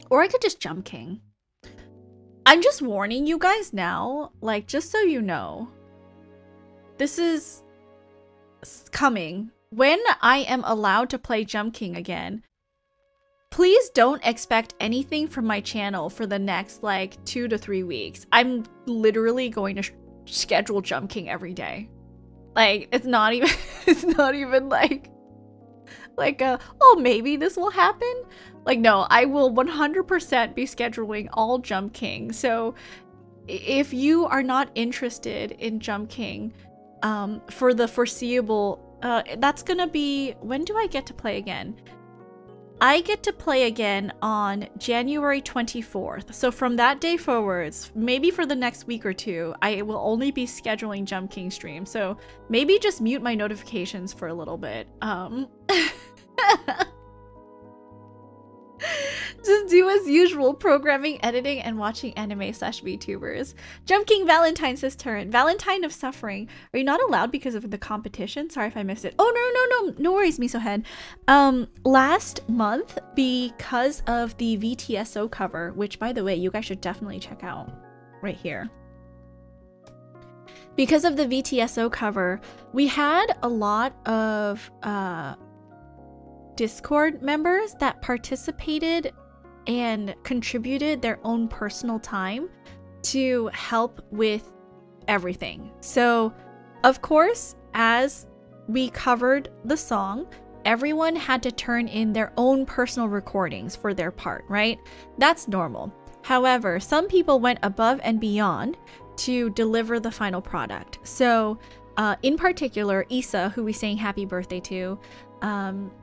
Or I could just jump king. I'm just warning you guys now, like, just so you know, this is coming. When I am allowed to play Jump King again, please don't expect anything from my channel for the next, like, 2 to 3 weeks. I'm literally going to schedule Jump King every day. Like, it's not even, it's not even like oh, maybe this will happen. Like, no, I will 100% be scheduling all Jump King. So if you are not interested in Jump King for the foreseeable, that's gonna be, when do I get to play again? I get to play again on January 24th. So from that day forwards, maybe for the next week or two, I will only be scheduling Jump King streams. So maybe just mute my notifications for a little bit. Just do as usual, programming, editing, and watching anime/VTubers. Jump King Valentine says Turn. Valentine of Suffering. Are you not allowed because of the competition? Sorry if I missed it. Oh, no worries, Misohead. Last month, because of the VTSO cover, which, by the way, you guys should definitely check out right here. Because of the VTSO cover, we had a lot of Discord members that participated and contributed their own personal time to help with everything. So, of course, as we covered the song, everyone had to turn in their own personal recordings for their part, right? That's normal. However, some people went above and beyond to deliver the final product. So, in particular, Issa, who we sang happy birthday to,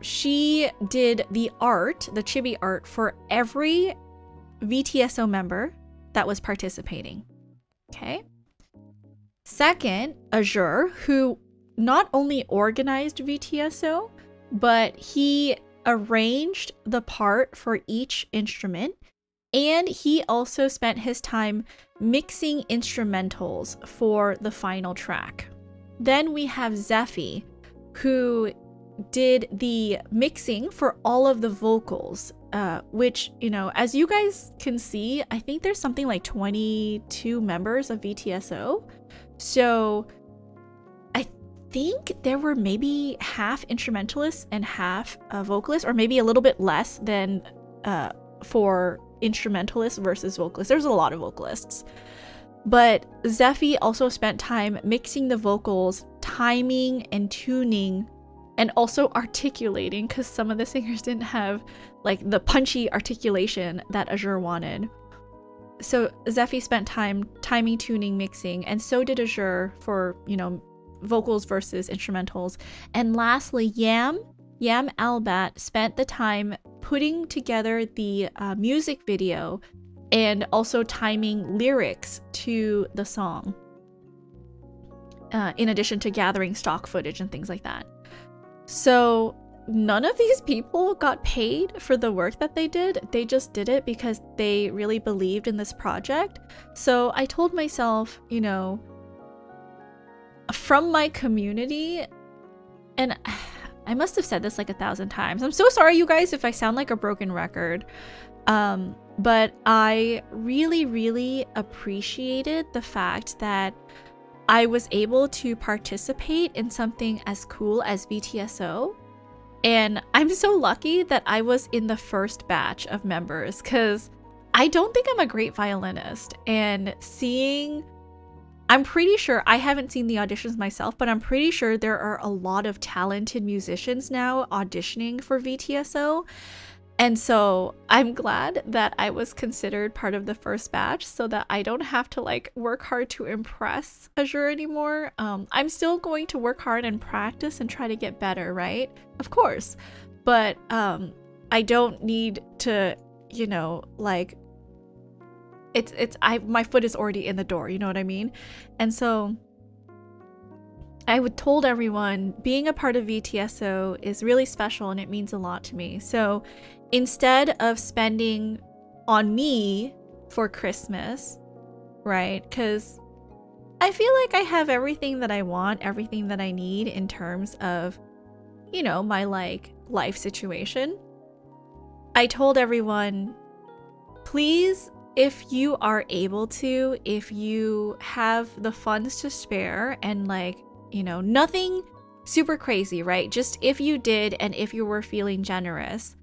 she did the art, the chibi art, for every VTSO member that was participating. Okay. Second, Azure, who not only organized VTSO, but he arranged the part for each instrument, and he also spent his time mixing instrumentals for the final track. Then we have Zephy, who did the mixing for all of the vocals, which, you know, as you guys can see, I think there's something like 22 members of VTSO. So I think there were maybe half instrumentalists and half vocalists, or maybe a little bit less than for instrumentalists versus vocalists. There's a lot of vocalists. But Zephy also spent time mixing the vocals, timing and tuning, and also articulating, because some of the singers didn't have like the punchy articulation that Azure wanted. So Zephy spent time timing, tuning, mixing, and so did Azure for, you know, vocals versus instrumentals. And lastly, Yam Albat spent the time putting together the music video and also timing lyrics to the song, in addition to gathering stock footage and things like that. So none of these people got paid for the work that they did. They just did it because they really believed in this project. So I told myself, you know, from my community, and I must have said this like 1,000 times. I'm so sorry, you guys, if I sound like a broken record. But I really, really appreciated the fact that I was able to participate in something as cool as VTSO. And I'm so lucky that I was in the first batch of members, because I don't think I'm a great violinist. And I'm pretty sure, I haven't seen the auditions myself, but I'm pretty sure there are a lot of talented musicians now auditioning for VTSO. And so I'm glad that I was considered part of the first batch so that I don't have to like work hard to impress Azure anymore. I'm still going to work hard and practice and try to get better, right? Of course. but I don't need to, you know, like my foot is already in the door, you know what I mean? And so I would told everyone being a part of VTSO is really special and it means a lot to me. So instead of spending on me for Christmas, right? Because I feel like I have everything that I want, everything that I need in terms of, you know, my like life situation. I told everyone, please, if you are able to, if you have the funds to spare and like, you know, nothing super crazy, right? Just if you did and if you were feeling generous,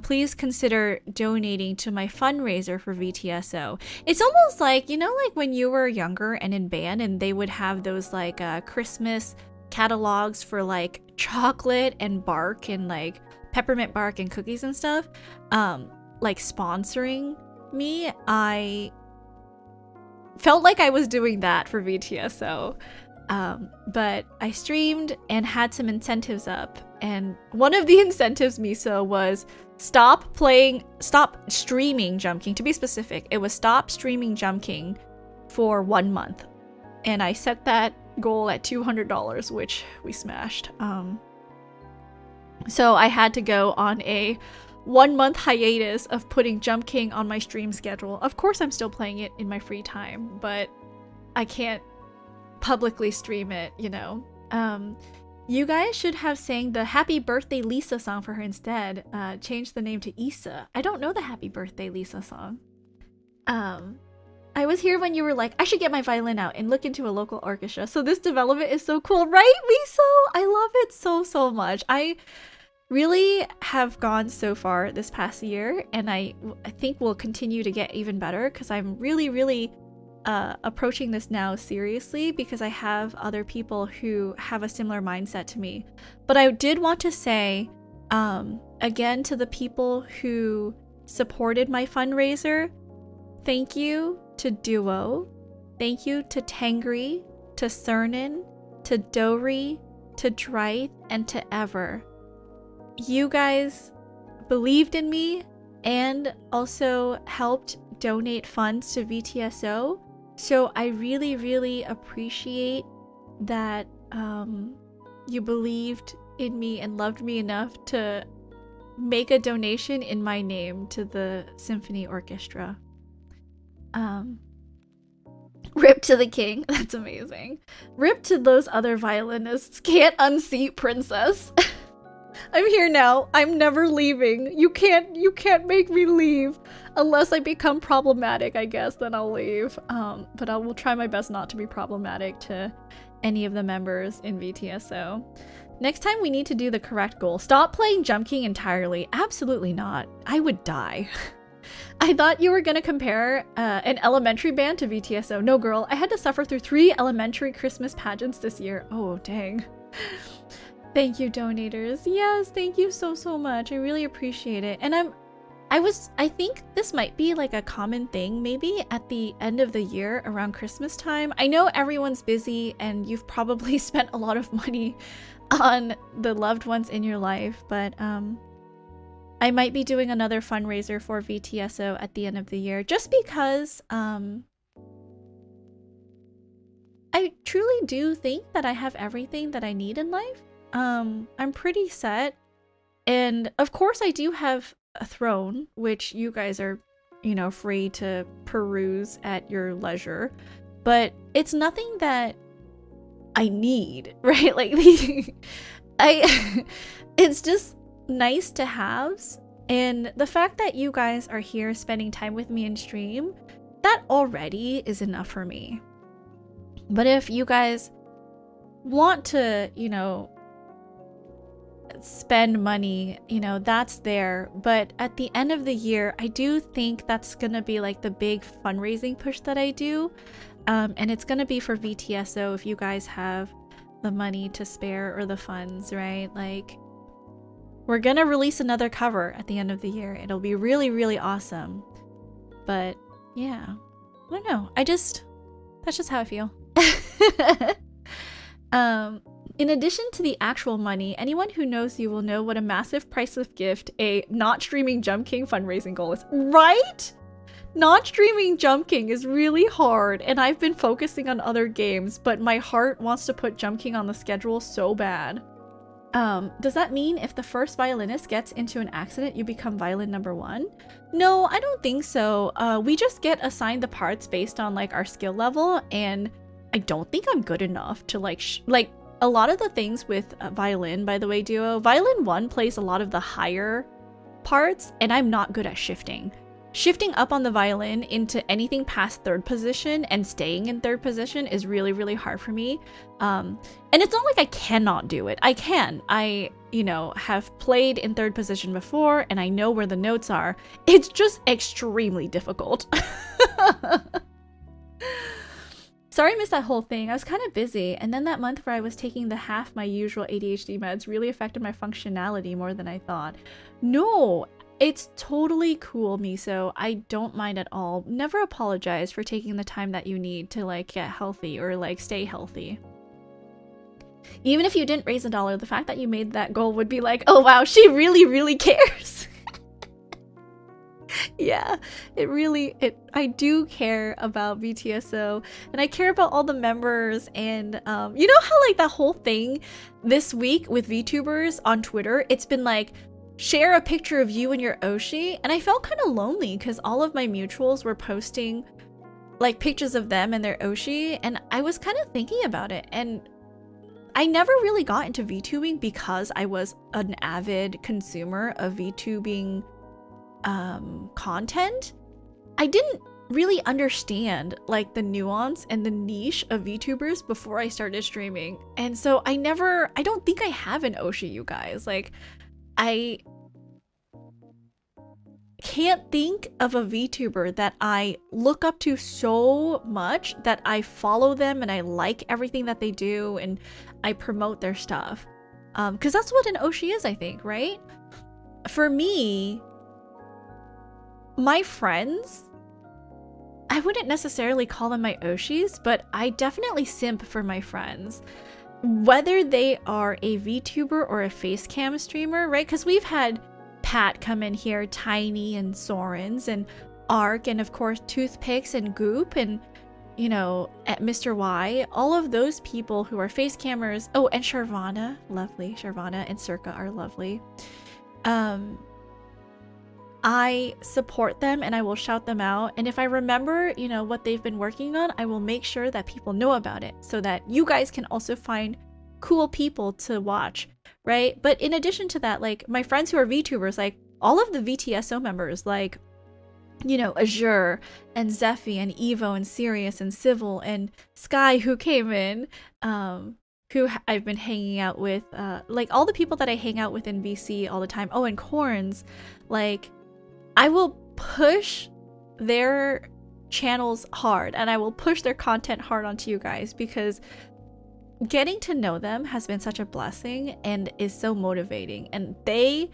please consider donating to my fundraiser for VTSO. It's almost like, you know, like when you were younger and in band and they would have those like Christmas catalogs for like chocolate and bark and like peppermint bark and cookies and stuff, like sponsoring me. I felt like I was doing that for VTSO. But I streamed and had some incentives up, and one of the incentives, Miso, was stop streaming Jump King. To be specific, it was stop streaming Jump King for 1 month, and I set that goal at $200, which we smashed. So I had to go on a 1 month hiatus of putting Jump King on my stream schedule. Of course, I'm still playing it in my free time, but I can't publicly stream it, you know. You guys should have sang the Happy Birthday Lisa song for her instead. Change the name to Issa. I don't know the Happy Birthday Lisa song. I was here when you were like, I should get my violin out and look into a local orchestra. So this development is so cool, right, Miso? I love it so much. I really have gone so far this past year, and I think we'll continue to get even better because I'm really approaching this now seriously because I have other people who have a similar mindset to me. But I did want to say, again, to the people who supported my fundraiser, thank you to Duo, thank you to Tangri, to Cernan, to Dore, to Drythe, and to Ever. You guys believed in me and also helped donate funds to VTSO. So I really appreciate that you believed in me and loved me enough to make a donation in my name to the symphony orchestra. Rip to the king. That's amazing. Rip to those other violinists. Can't unseat princess. I'm here now. I'm never leaving. You can't make me leave. Unless I become problematic, I guess, then I'll leave. But I will try my best not to be problematic to any of the members in VTSO. Next time we need to do the correct goal. Stop playing Jump King entirely. Absolutely not. I would die. I thought you were gonna compare an elementary band to VTSO. No, girl. I had to suffer through 3 elementary Christmas pageants this year. Oh, dang. Thank you, donators. Yes, thank you so much. I really appreciate it. And I think this might be like a common thing maybe at the end of the year around Christmas time. I know everyone's busy and you've probably spent a lot of money on the loved ones in your life, but I might be doing another fundraiser for VTSO at the end of the year just because I truly do think that I have everything that I need in life. I'm pretty set, and of course I do have a throne, which you guys are, you know, free to peruse at your leisure, but it's nothing that I need, right? Like it's just nice to have, and the fact that you guys are here spending time with me in stream, that already is enough for me. But if you guys want to, you know, spend money, you know, that's there. But at the end of the year, I do think that's gonna be like the big fundraising push that I do, and it's gonna be for VTSO if you guys have the money to spare or the funds, right? Like, we're gonna release another cover at the end of the year. It'll be really awesome. But yeah, I don't know, that's just how I feel. In addition to the actual money, anyone who knows you will know what a massive priceless gift a not streaming Jump King fundraising goal is. Right? Not streaming Jump King is really hard, and I've been focusing on other games, but my heart wants to put Jump King on the schedule so bad. Does that mean if the first violinist gets into an accident, you become violin number 1? No, I don't think so. We just get assigned the parts based on like our skill level, and I don't think I'm good enough to like a lot of the things with violin, by the way, duo. Violin 1 plays a lot of the higher parts, and I'm not good at shifting. Shifting up on the violin into anything past 3rd position and staying in 3rd position is really, really hard for me. And it's not like I cannot do it. I can. I, you know, have played in 3rd position before, and I know where the notes are. It's just extremely difficult. Sorry I missed that whole thing. I was kind of busy, and then that month where I was taking the half my usual ADHD meds really affected my functionality more than I thought. No! It's totally cool, Miso. I don't mind at all. Never apologize for taking the time that you need to like get healthy or like stay healthy. Even if you didn't raise $1, the fact that you made that goal would be like, oh wow, she really, really cares. Yeah, I do care about vtso, and I care about all the members, and you know how like that whole thing this week with VTubers on Twitter, it's been like, share a picture of you and your Oshi, and I felt kind of lonely because all of my mutuals were posting like pictures of them and their Oshi, and I was kind of thinking about it, and I never really got into VTubing because I was an avid consumer of VTubing content. I didn't really understand like the nuance and the niche of VTubers before I started streaming, and so I don't think I have an Oshi, you guys. Like, I can't think of a VTuber that I look up to so much that I follow them and I like everything that they do and I promote their stuff. Because that's what an Oshi is, I think, right? For me, my friends, I wouldn't necessarily call them my Oshis, but I definitely simp for my friends. Whether they are a VTuber or a facecam streamer, right? Because we've had Pat come in here, Tiny and Sorens and Ark, and of course Toothpicks and Goop, and you know, at Mr. Y, all of those people who are facecammers. Oh, and Sharvana, lovely. Sharvana and Circa are lovely. I support them and I will shout them out, and if I remember, you know, what they've been working on, I will make sure that people know about it so that you guys can also find cool people to watch, right? But in addition to that, like my friends who are VTubers, like all of the vtso members, like, you know, Azure and Zephy and Evo and Sirius and Civil and Sky, who came in, who I've been hanging out with, like all the people that I hang out with in VC all the time. Oh, and Corns, like I will push their channels hard and I will push their content hard onto you guys, because getting to know them has been such a blessing and is so motivating, and they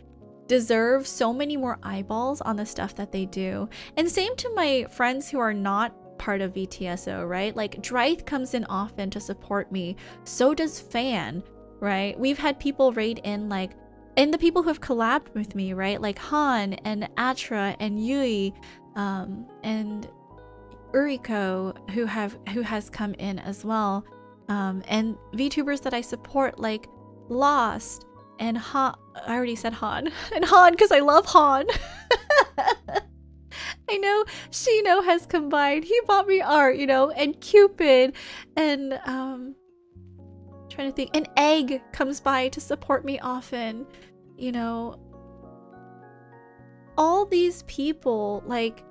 deserve so many more eyeballs on the stuff that they do. And same to my friends who are not part of VTSO, right? Like Drythe comes in often to support me, so does Fan, right? We've had people raid in, like, and the people who have collabed with me, right? Like Han and Atra and Yui, and Uriko, who has come in as well, and VTubers that I support like Lost and Han. I already said Han and Han because I love Han. I know Shino has combined. He bought me art, you know, and Cupid, and trying to think, an Egg comes by to support me often, you know. All these people, like,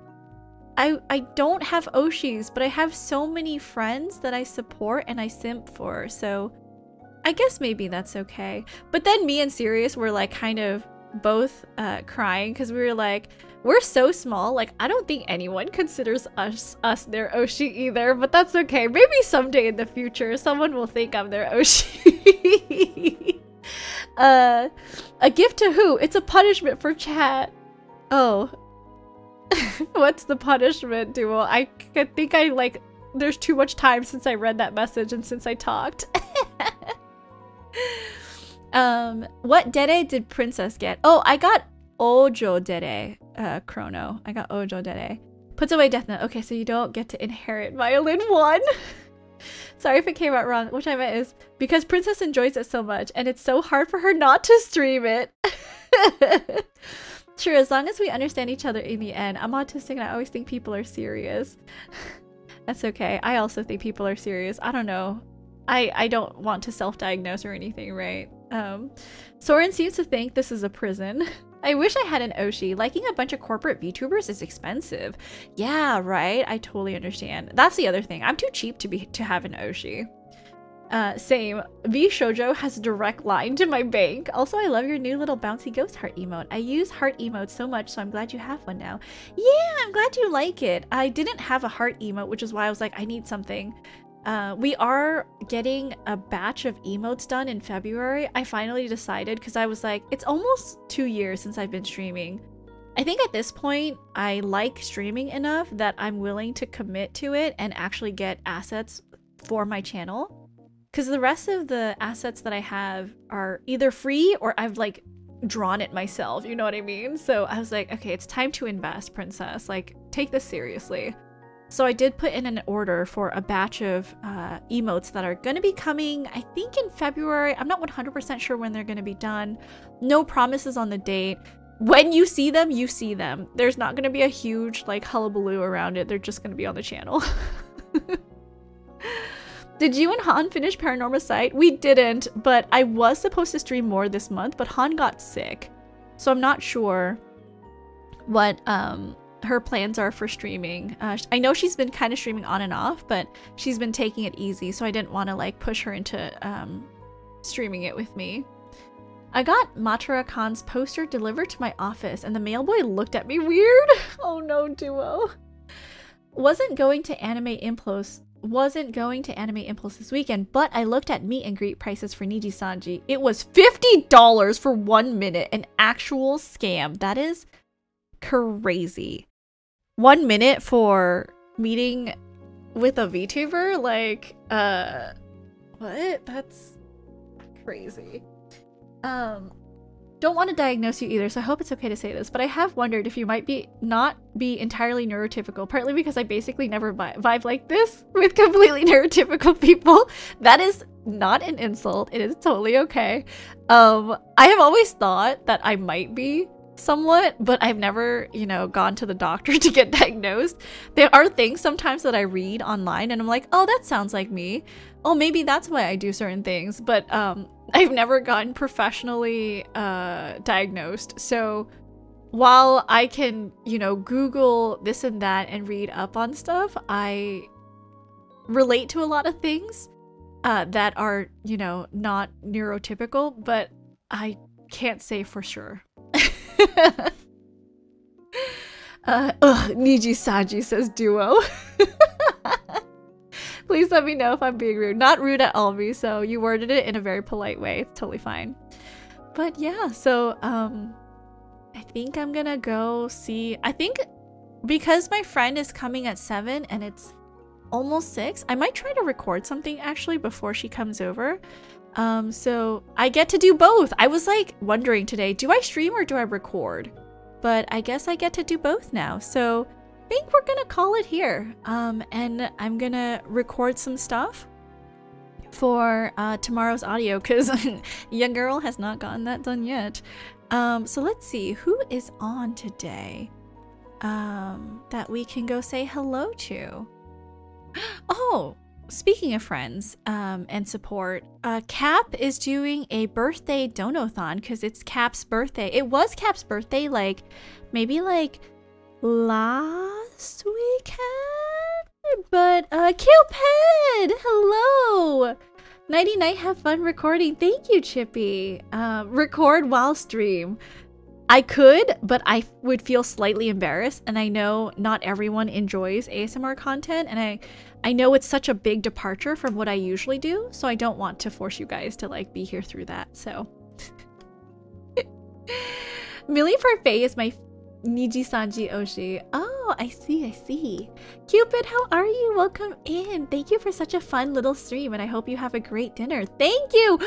I don't have Oshis, but I have so many friends that I support and I simp for, so I guess maybe that's okay. But then me and Sirius were like kind of both crying because we were like, we're so small, like I don't think anyone considers us their Oshi either, but that's okay. Maybe someday in the future someone will think I'm their Oshi. A gift to who? It's a punishment for chat. Oh. What's the punishment, Duo? I think there's too much time since I read that message and since I talked. What dere did Princess get? Oh, I got Ojo dere, Chrono. I got Ojo dere. Puts away Death Note. Okay, so you don't get to inherit Violin 1. Sorry if it came out wrong. What I meant is because Princess enjoys it so much and it's so hard for her not to stream it. Sure, as long as we understand each other in the end. I'm autistic and I always think people are serious. That's okay. I also think people are serious. I don't know. I don't want to self-diagnose or anything, right? Soren seems to think this is a prison. I wish I had an Oshi. Liking a bunch of corporate VTubers is expensive. Yeah, right? I totally understand. That's the other thing. I'm too cheap to have an Oshi. Same. V Shoujo has a direct line to my bank. Also, I love your new little bouncy ghost heart emote. I use heart emotes so much, so I'm glad you have one now. Yeah, I'm glad you like it. I didn't have a heart emote, which is why I was like, I need something. We are getting a batch of emotes done in February. I finally decided because I was like, it's almost 2 years since I've been streaming. I think at this point, I like streaming enough that I'm willing to commit to it and actually get assets for my channel. Because the rest of the assets that I have are either free or I've like drawn it myself, you know what I mean? So I was like, okay, it's time to invest, Princess. Like, take this seriously. So I did put in an order for a batch of emotes that are going to be coming, I think in February. I'm not 100% sure when they're going to be done. No promises on the date. When you see them, you see them. There's not going to be a huge like hullabaloo around it. They're just going to be on the channel. Did you and Han finish Paranormal Sight? We didn't, but I was supposed to stream more this month, but Han got sick. So I'm not sure what her plans are for streaming. I know she's been kind of streaming on and off, but she's been taking it easy, so I didn't want to like push her into streaming it with me. I got Matara Khan's poster delivered to my office and the mailboy looked at me weird. Oh no, Duo. Wasn't going to Anime Impulse this weekend, but I looked at meet and greet prices for Niji Sanji. It was $50 for 1 minute, an actual scam. That is crazy. 1 minute for meeting with a VTuber? Like, what? That's crazy. Don't want to diagnose you either, so I hope it's okay to say this, but I have wondered if you might not be entirely neurotypical, partly because I basically never vibe like this with completely neurotypical people. That is not an insult. It is totally okay. I have always thought that I might be somewhat, but I've never, you know, gone to the doctor to get diagnosed. There are things sometimes that I read online and I'm like, oh, that sounds like me. Oh, maybe that's why I do certain things, but I've never gotten professionally diagnosed. So while I can, you know, Google this and that and read up on stuff, I relate to a lot of things that are, you know, not neurotypical, but I can't say for sure. Niji Sanji, says Duo. Please let me know if I'm being rude. Not rude at all, V, so you worded it in a very polite way. It's totally fine. But yeah, so I think I'm gonna go see. I think because my friend is coming at 7 and it's almost 6, I might try to record something actually before she comes over. So I get to do both. I was like wondering today, do I stream or do I record? But I guess I get to do both now. So I think we're gonna call it here. And I'm gonna record some stuff for tomorrow's audio because young girl has not gotten that done yet. So let's see who is on today that we can go say hello to. Oh, speaking of friends and support, Cap is doing a birthday donathon because it's Cap's birthday. It was Cap's birthday like maybe like last weekend, but Cupid, hello. Nighty night, have fun recording. Thank you, Chippy. Record while stream. I could, but I would feel slightly embarrassed, and I know not everyone enjoys ASMR content, and I know it's such a big departure from what I usually do, so I don't want to force you guys to like be here through that. So Millie Parfait is my Niji Sanji Oshi. Oh, Oh, I see, I see. Cupid, how are you? Welcome in. Thank you for such a fun little stream, and I hope you have a great dinner. Thank you!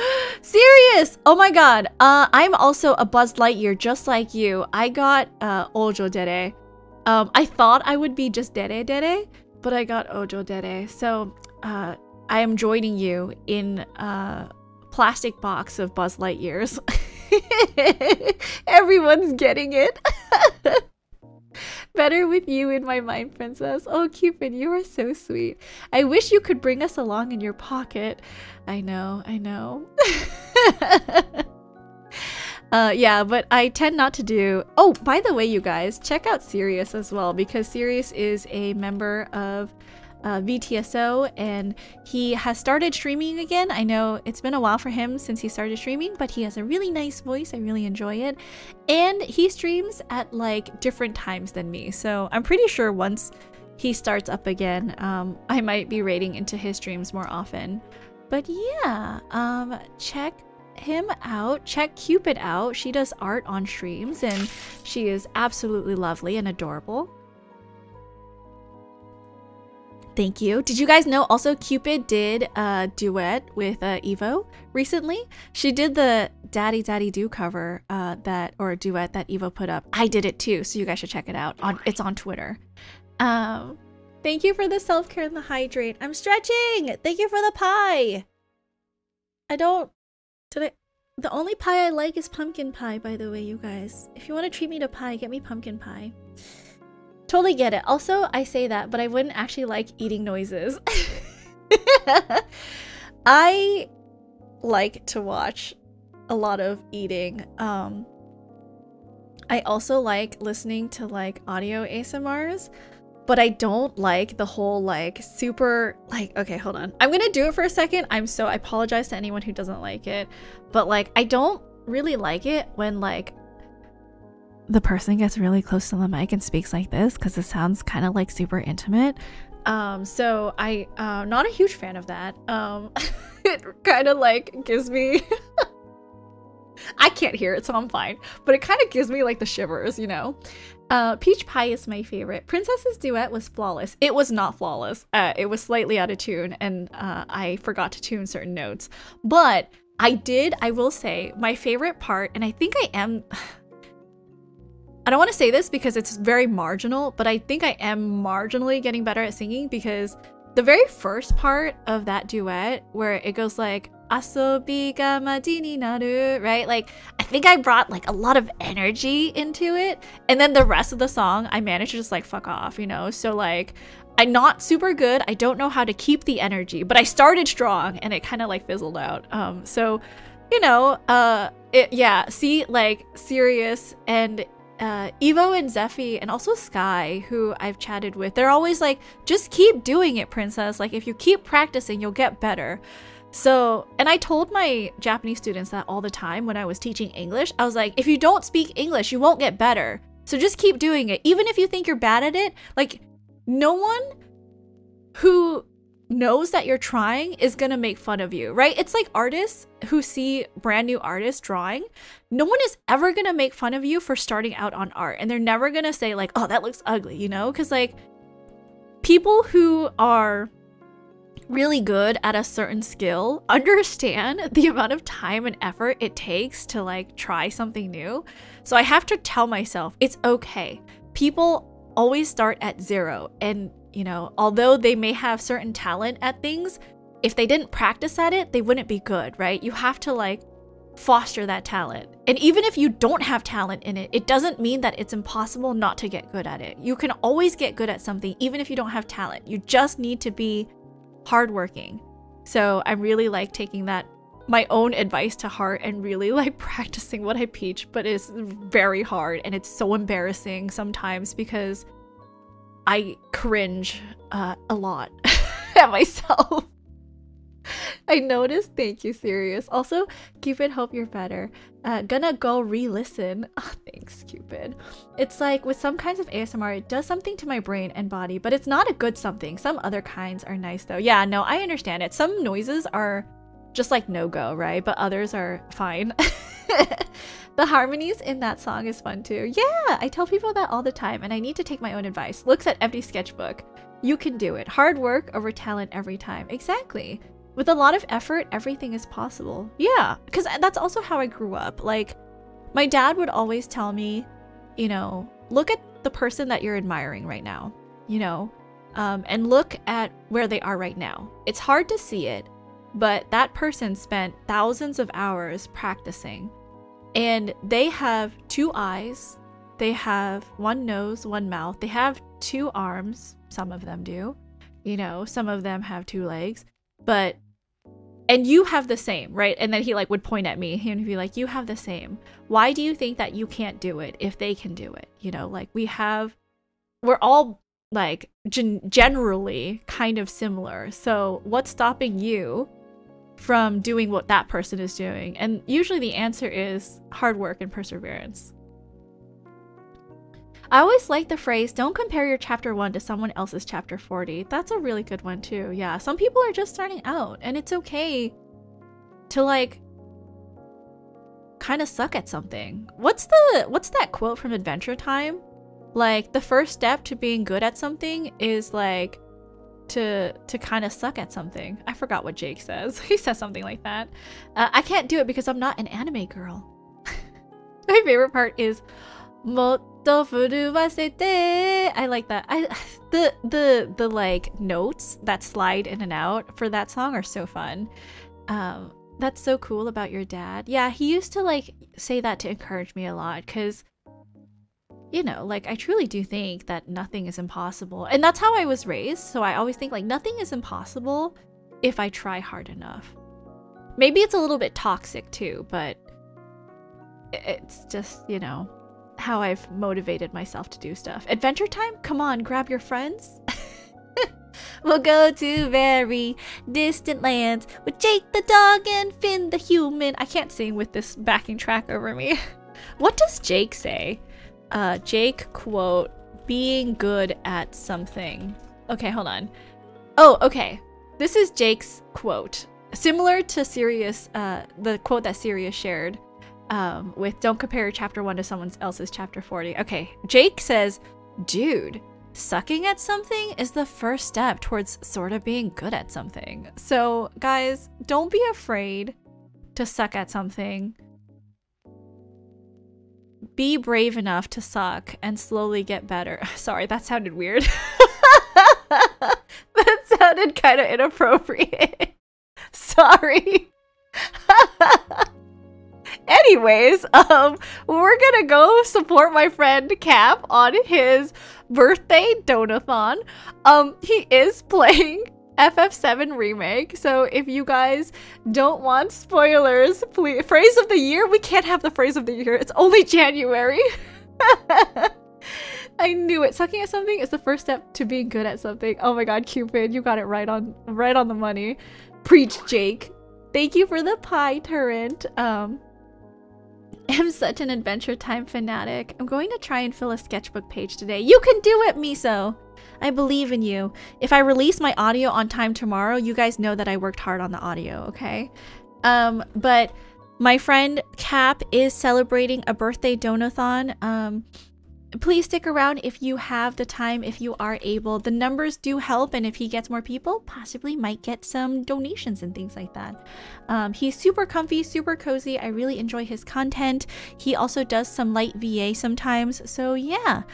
Serious! Oh my god. I'm also a Buzz Lightyear, just like you. I got Ojo Dere. I thought I would be just Dere, but I got Ojo Dere. So, I am joining you in a plastic box of Buzz Lightyears. Everyone's getting it. Better with you in my mind, princess. Oh, Cupid, you are so sweet. I wish you could bring us along in your pocket. I know, I know. Yeah, but I tend not to do... Oh, by the way, you guys, check out Sirius as well, because Sirius is a member of vtso, and he has started streaming again. I know it's been a while for him since he started streaming, but he has a really nice voice. I really enjoy it, and he streams at like different times than me, so I'm pretty sure once he starts up again, I might be raiding into his streams more often. But yeah, check him out, check Cupid out. She does art on streams, and she is absolutely lovely and adorable. Thank you. Did you guys know also Cupid did a duet with Evo recently? She did the Daddy Daddy Do cover or duet that Evo put up. I did it too, so you guys should check it out. It's on Twitter. Thank you for the self-care and the hydrate. I'm stretching! Thank you for the pie! The only pie I like is pumpkin pie, by the way, you guys. If you want to treat me to pie, get me pumpkin pie. Totally get it. Also, I say that, but I wouldn't actually like eating noises. I like to watch a lot of eating. I also like listening to like audio ASMRs, but I don't like the whole like super like, okay, hold on. I'm gonna do it for a second. I apologize to anyone who doesn't like it, but like I don't really like it when like the person gets really close to the mic and speaks like this, because it sounds kind of like super intimate. So I'm not a huge fan of that. It kind of like gives me I can't hear it, so I'm fine, but it kind of gives me like the shivers, you know. Peach pie is my favorite. Princess's duet was flawless. It was not flawless. It was slightly out of tune, and I forgot to tune certain notes, but I will say my favorite part, and I think I don't want to say this because it's very marginal, but I think I am marginally getting better at singing, because the very first part of that duet where it goes like asobi ga maji ni naru, right? Like I think I brought like a lot of energy into it, and then the rest of the song I managed to just like fuck off, you know? So like I'm not super good. I don't know how to keep the energy, but I started strong and it kind of like fizzled out. So you know, yeah, see, like Sirius and Evo and Zephy and also Sky, who I've chatted with, they're always like, just keep doing it, princess. Like if you keep practicing, you'll get better. So, and I told my Japanese students that all the time when I was teaching English. I was like, if you don't speak English, you won't get better. So just keep doing it. Even if you think you're bad at it, like no one who knows that you're trying is gonna make fun of you, right? It's like artists who see brand new artists drawing. No one is ever gonna make fun of you for starting out on art, and they're never gonna say like, oh, that looks ugly, you know? Because like people who are really good at a certain skill understand the amount of time and effort it takes to like try something new. So I have to tell myself it's okay. People always start at zero, and you know, although they may have certain talent at things, if they didn't practice at it, they wouldn't be good, right? You have to like foster that talent. And even if you don't have talent in it, it doesn't mean that it's impossible not to get good at it. You can always get good at something, even if you don't have talent. You just need to be hardworking. So I'm really like taking that, my own advice to heart, and really like practicing what I preach, but it's very hard and it's so embarrassing sometimes because I cringe a lot at myself. I noticed. Thank you, Sirius. Also, Cupid, hope you're better. Gonna go re-listen. Oh, thanks, Cupid. It's like with some kinds of ASMR, it does something to my brain and body, but it's not a good something. Some other kinds are nice though. Yeah, no, I understand it. Some noises are just like no-go, right? But others are fine. The harmonies in that song is fun too. Yeah, I tell people that all the time, and I need to take my own advice. Looks at empty sketchbook. You can do it. Hard work over talent every time. Exactly. With a lot of effort, everything is possible. Yeah, because that's also how I grew up. Like, my dad would always tell me, you know, look at the person that you're admiring right now, you know, and look at where they are right now. It's hard to see it, but that person spent thousands of hours practicing. And they have 2 eyes, they have 1 nose, 1 mouth, they have 2 arms, some of them do, you know, some of them have 2 legs, but, and you have the same, right? And then he like would point at me and be like, you have the same. Why do you think that you can't do it if they can do it? You know, like we're all like generally kind of similar. So what's stopping you from doing what that person is doing? And usually the answer is hard work and perseverance. I always like the phrase, don't compare your chapter 1 to someone else's chapter 40. That's a really good one too. Yeah, some people are just starting out and it's okay to like kind of suck at something. What's that quote from Adventure Time? Like, the first step to being good at something is like to kind of suck at something. I forgot what Jake says. He says something like that. I can't do it because I'm not an anime girl. My favorite part is Motto furu wasete. I like that. The like notes that slide in and out for that song are so fun. That's so cool about your dad. Yeah, he used to like say that to encourage me a lot, because you know, like, I truly do think that nothing is impossible. And that's how I was raised. So I always think, like, nothing is impossible if I try hard enough. Maybe it's a little bit toxic, too, but it's just, you know, how I've motivated myself to do stuff. Adventure Time? Come on, grab your friends. We'll go to very distant lands with Jake the dog and Finn the human. I can't sing with this backing track over me. What does Jake say? Jake quote, being good at something. Okay, hold on. Oh, okay. This is Jake's quote. Similar to Sirius, the quote that Sirius shared with don't compare your chapter 1 to someone else's chapter 40. Okay, Jake says, dude, sucking at something is the first step towards sort of being good at something. So guys, don't be afraid to suck at something. Be brave enough to suck and slowly get better. Sorry, that sounded weird. That sounded kind of inappropriate. Sorry. Anyways, we're gonna go support my friend Cap on his birthday donathon. He is playing FF7 Remake, so if you guys don't want spoilers, please. Phrase of the year? We can't have the phrase of the year. It's only January. I knew it. Sucking at something is the first step to being good at something. Oh my god, Cupid, you got it right on the money. Preach, Jake. Thank you for the pie, Turrent. I'm such an Adventure Time fanatic. I'm going to try and fill a sketchbook page today. You can do it, Miso! I believe in you. If I release my audio on time tomorrow, you guys know that I worked hard on the audio, okay? But my friend Cap is celebrating a birthday donathon. Please stick around if you have the time, if you are able. The numbers do help, and if he gets more people, possibly might get some donations and things like that. He's super comfy, super cozy. I really enjoy his content. He also does some light VA sometimes, so yeah.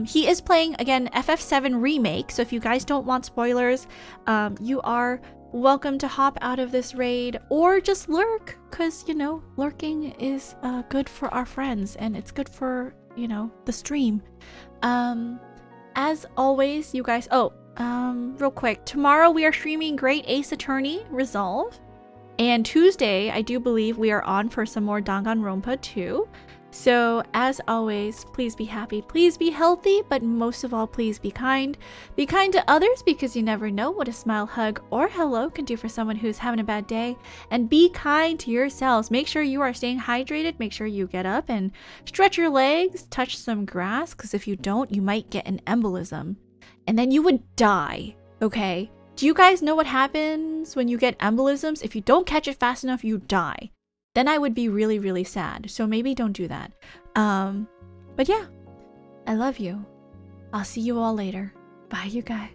He is playing, again, FF7 Remake, so if you guys don't want spoilers, you are welcome to hop out of this raid or just lurk, because, you know, lurking is good for our friends, and it's good for, you know, the stream. As always, you guys, real quick, tomorrow we are streaming Great Ace Attorney Resolve, and Tuesday I do believe we are on for some more Danganronpa 2. So as always, please be happy, please be healthy, but most of all, please be kind. Be kind to others, because you never know what a smile, hug, or hello can do for someone who's having a bad day. And be kind to yourselves. Make sure you are staying hydrated. Make sure you get up and stretch your legs, touch some grass, because if you don't, you might get an embolism. And then you would die, okay? Do you guys know what happens when you get embolisms? If you don't catch it fast enough, you die. Then I would be really, really sad. So maybe don't do that. But yeah, I love you. I'll see you all later. Bye, you guys.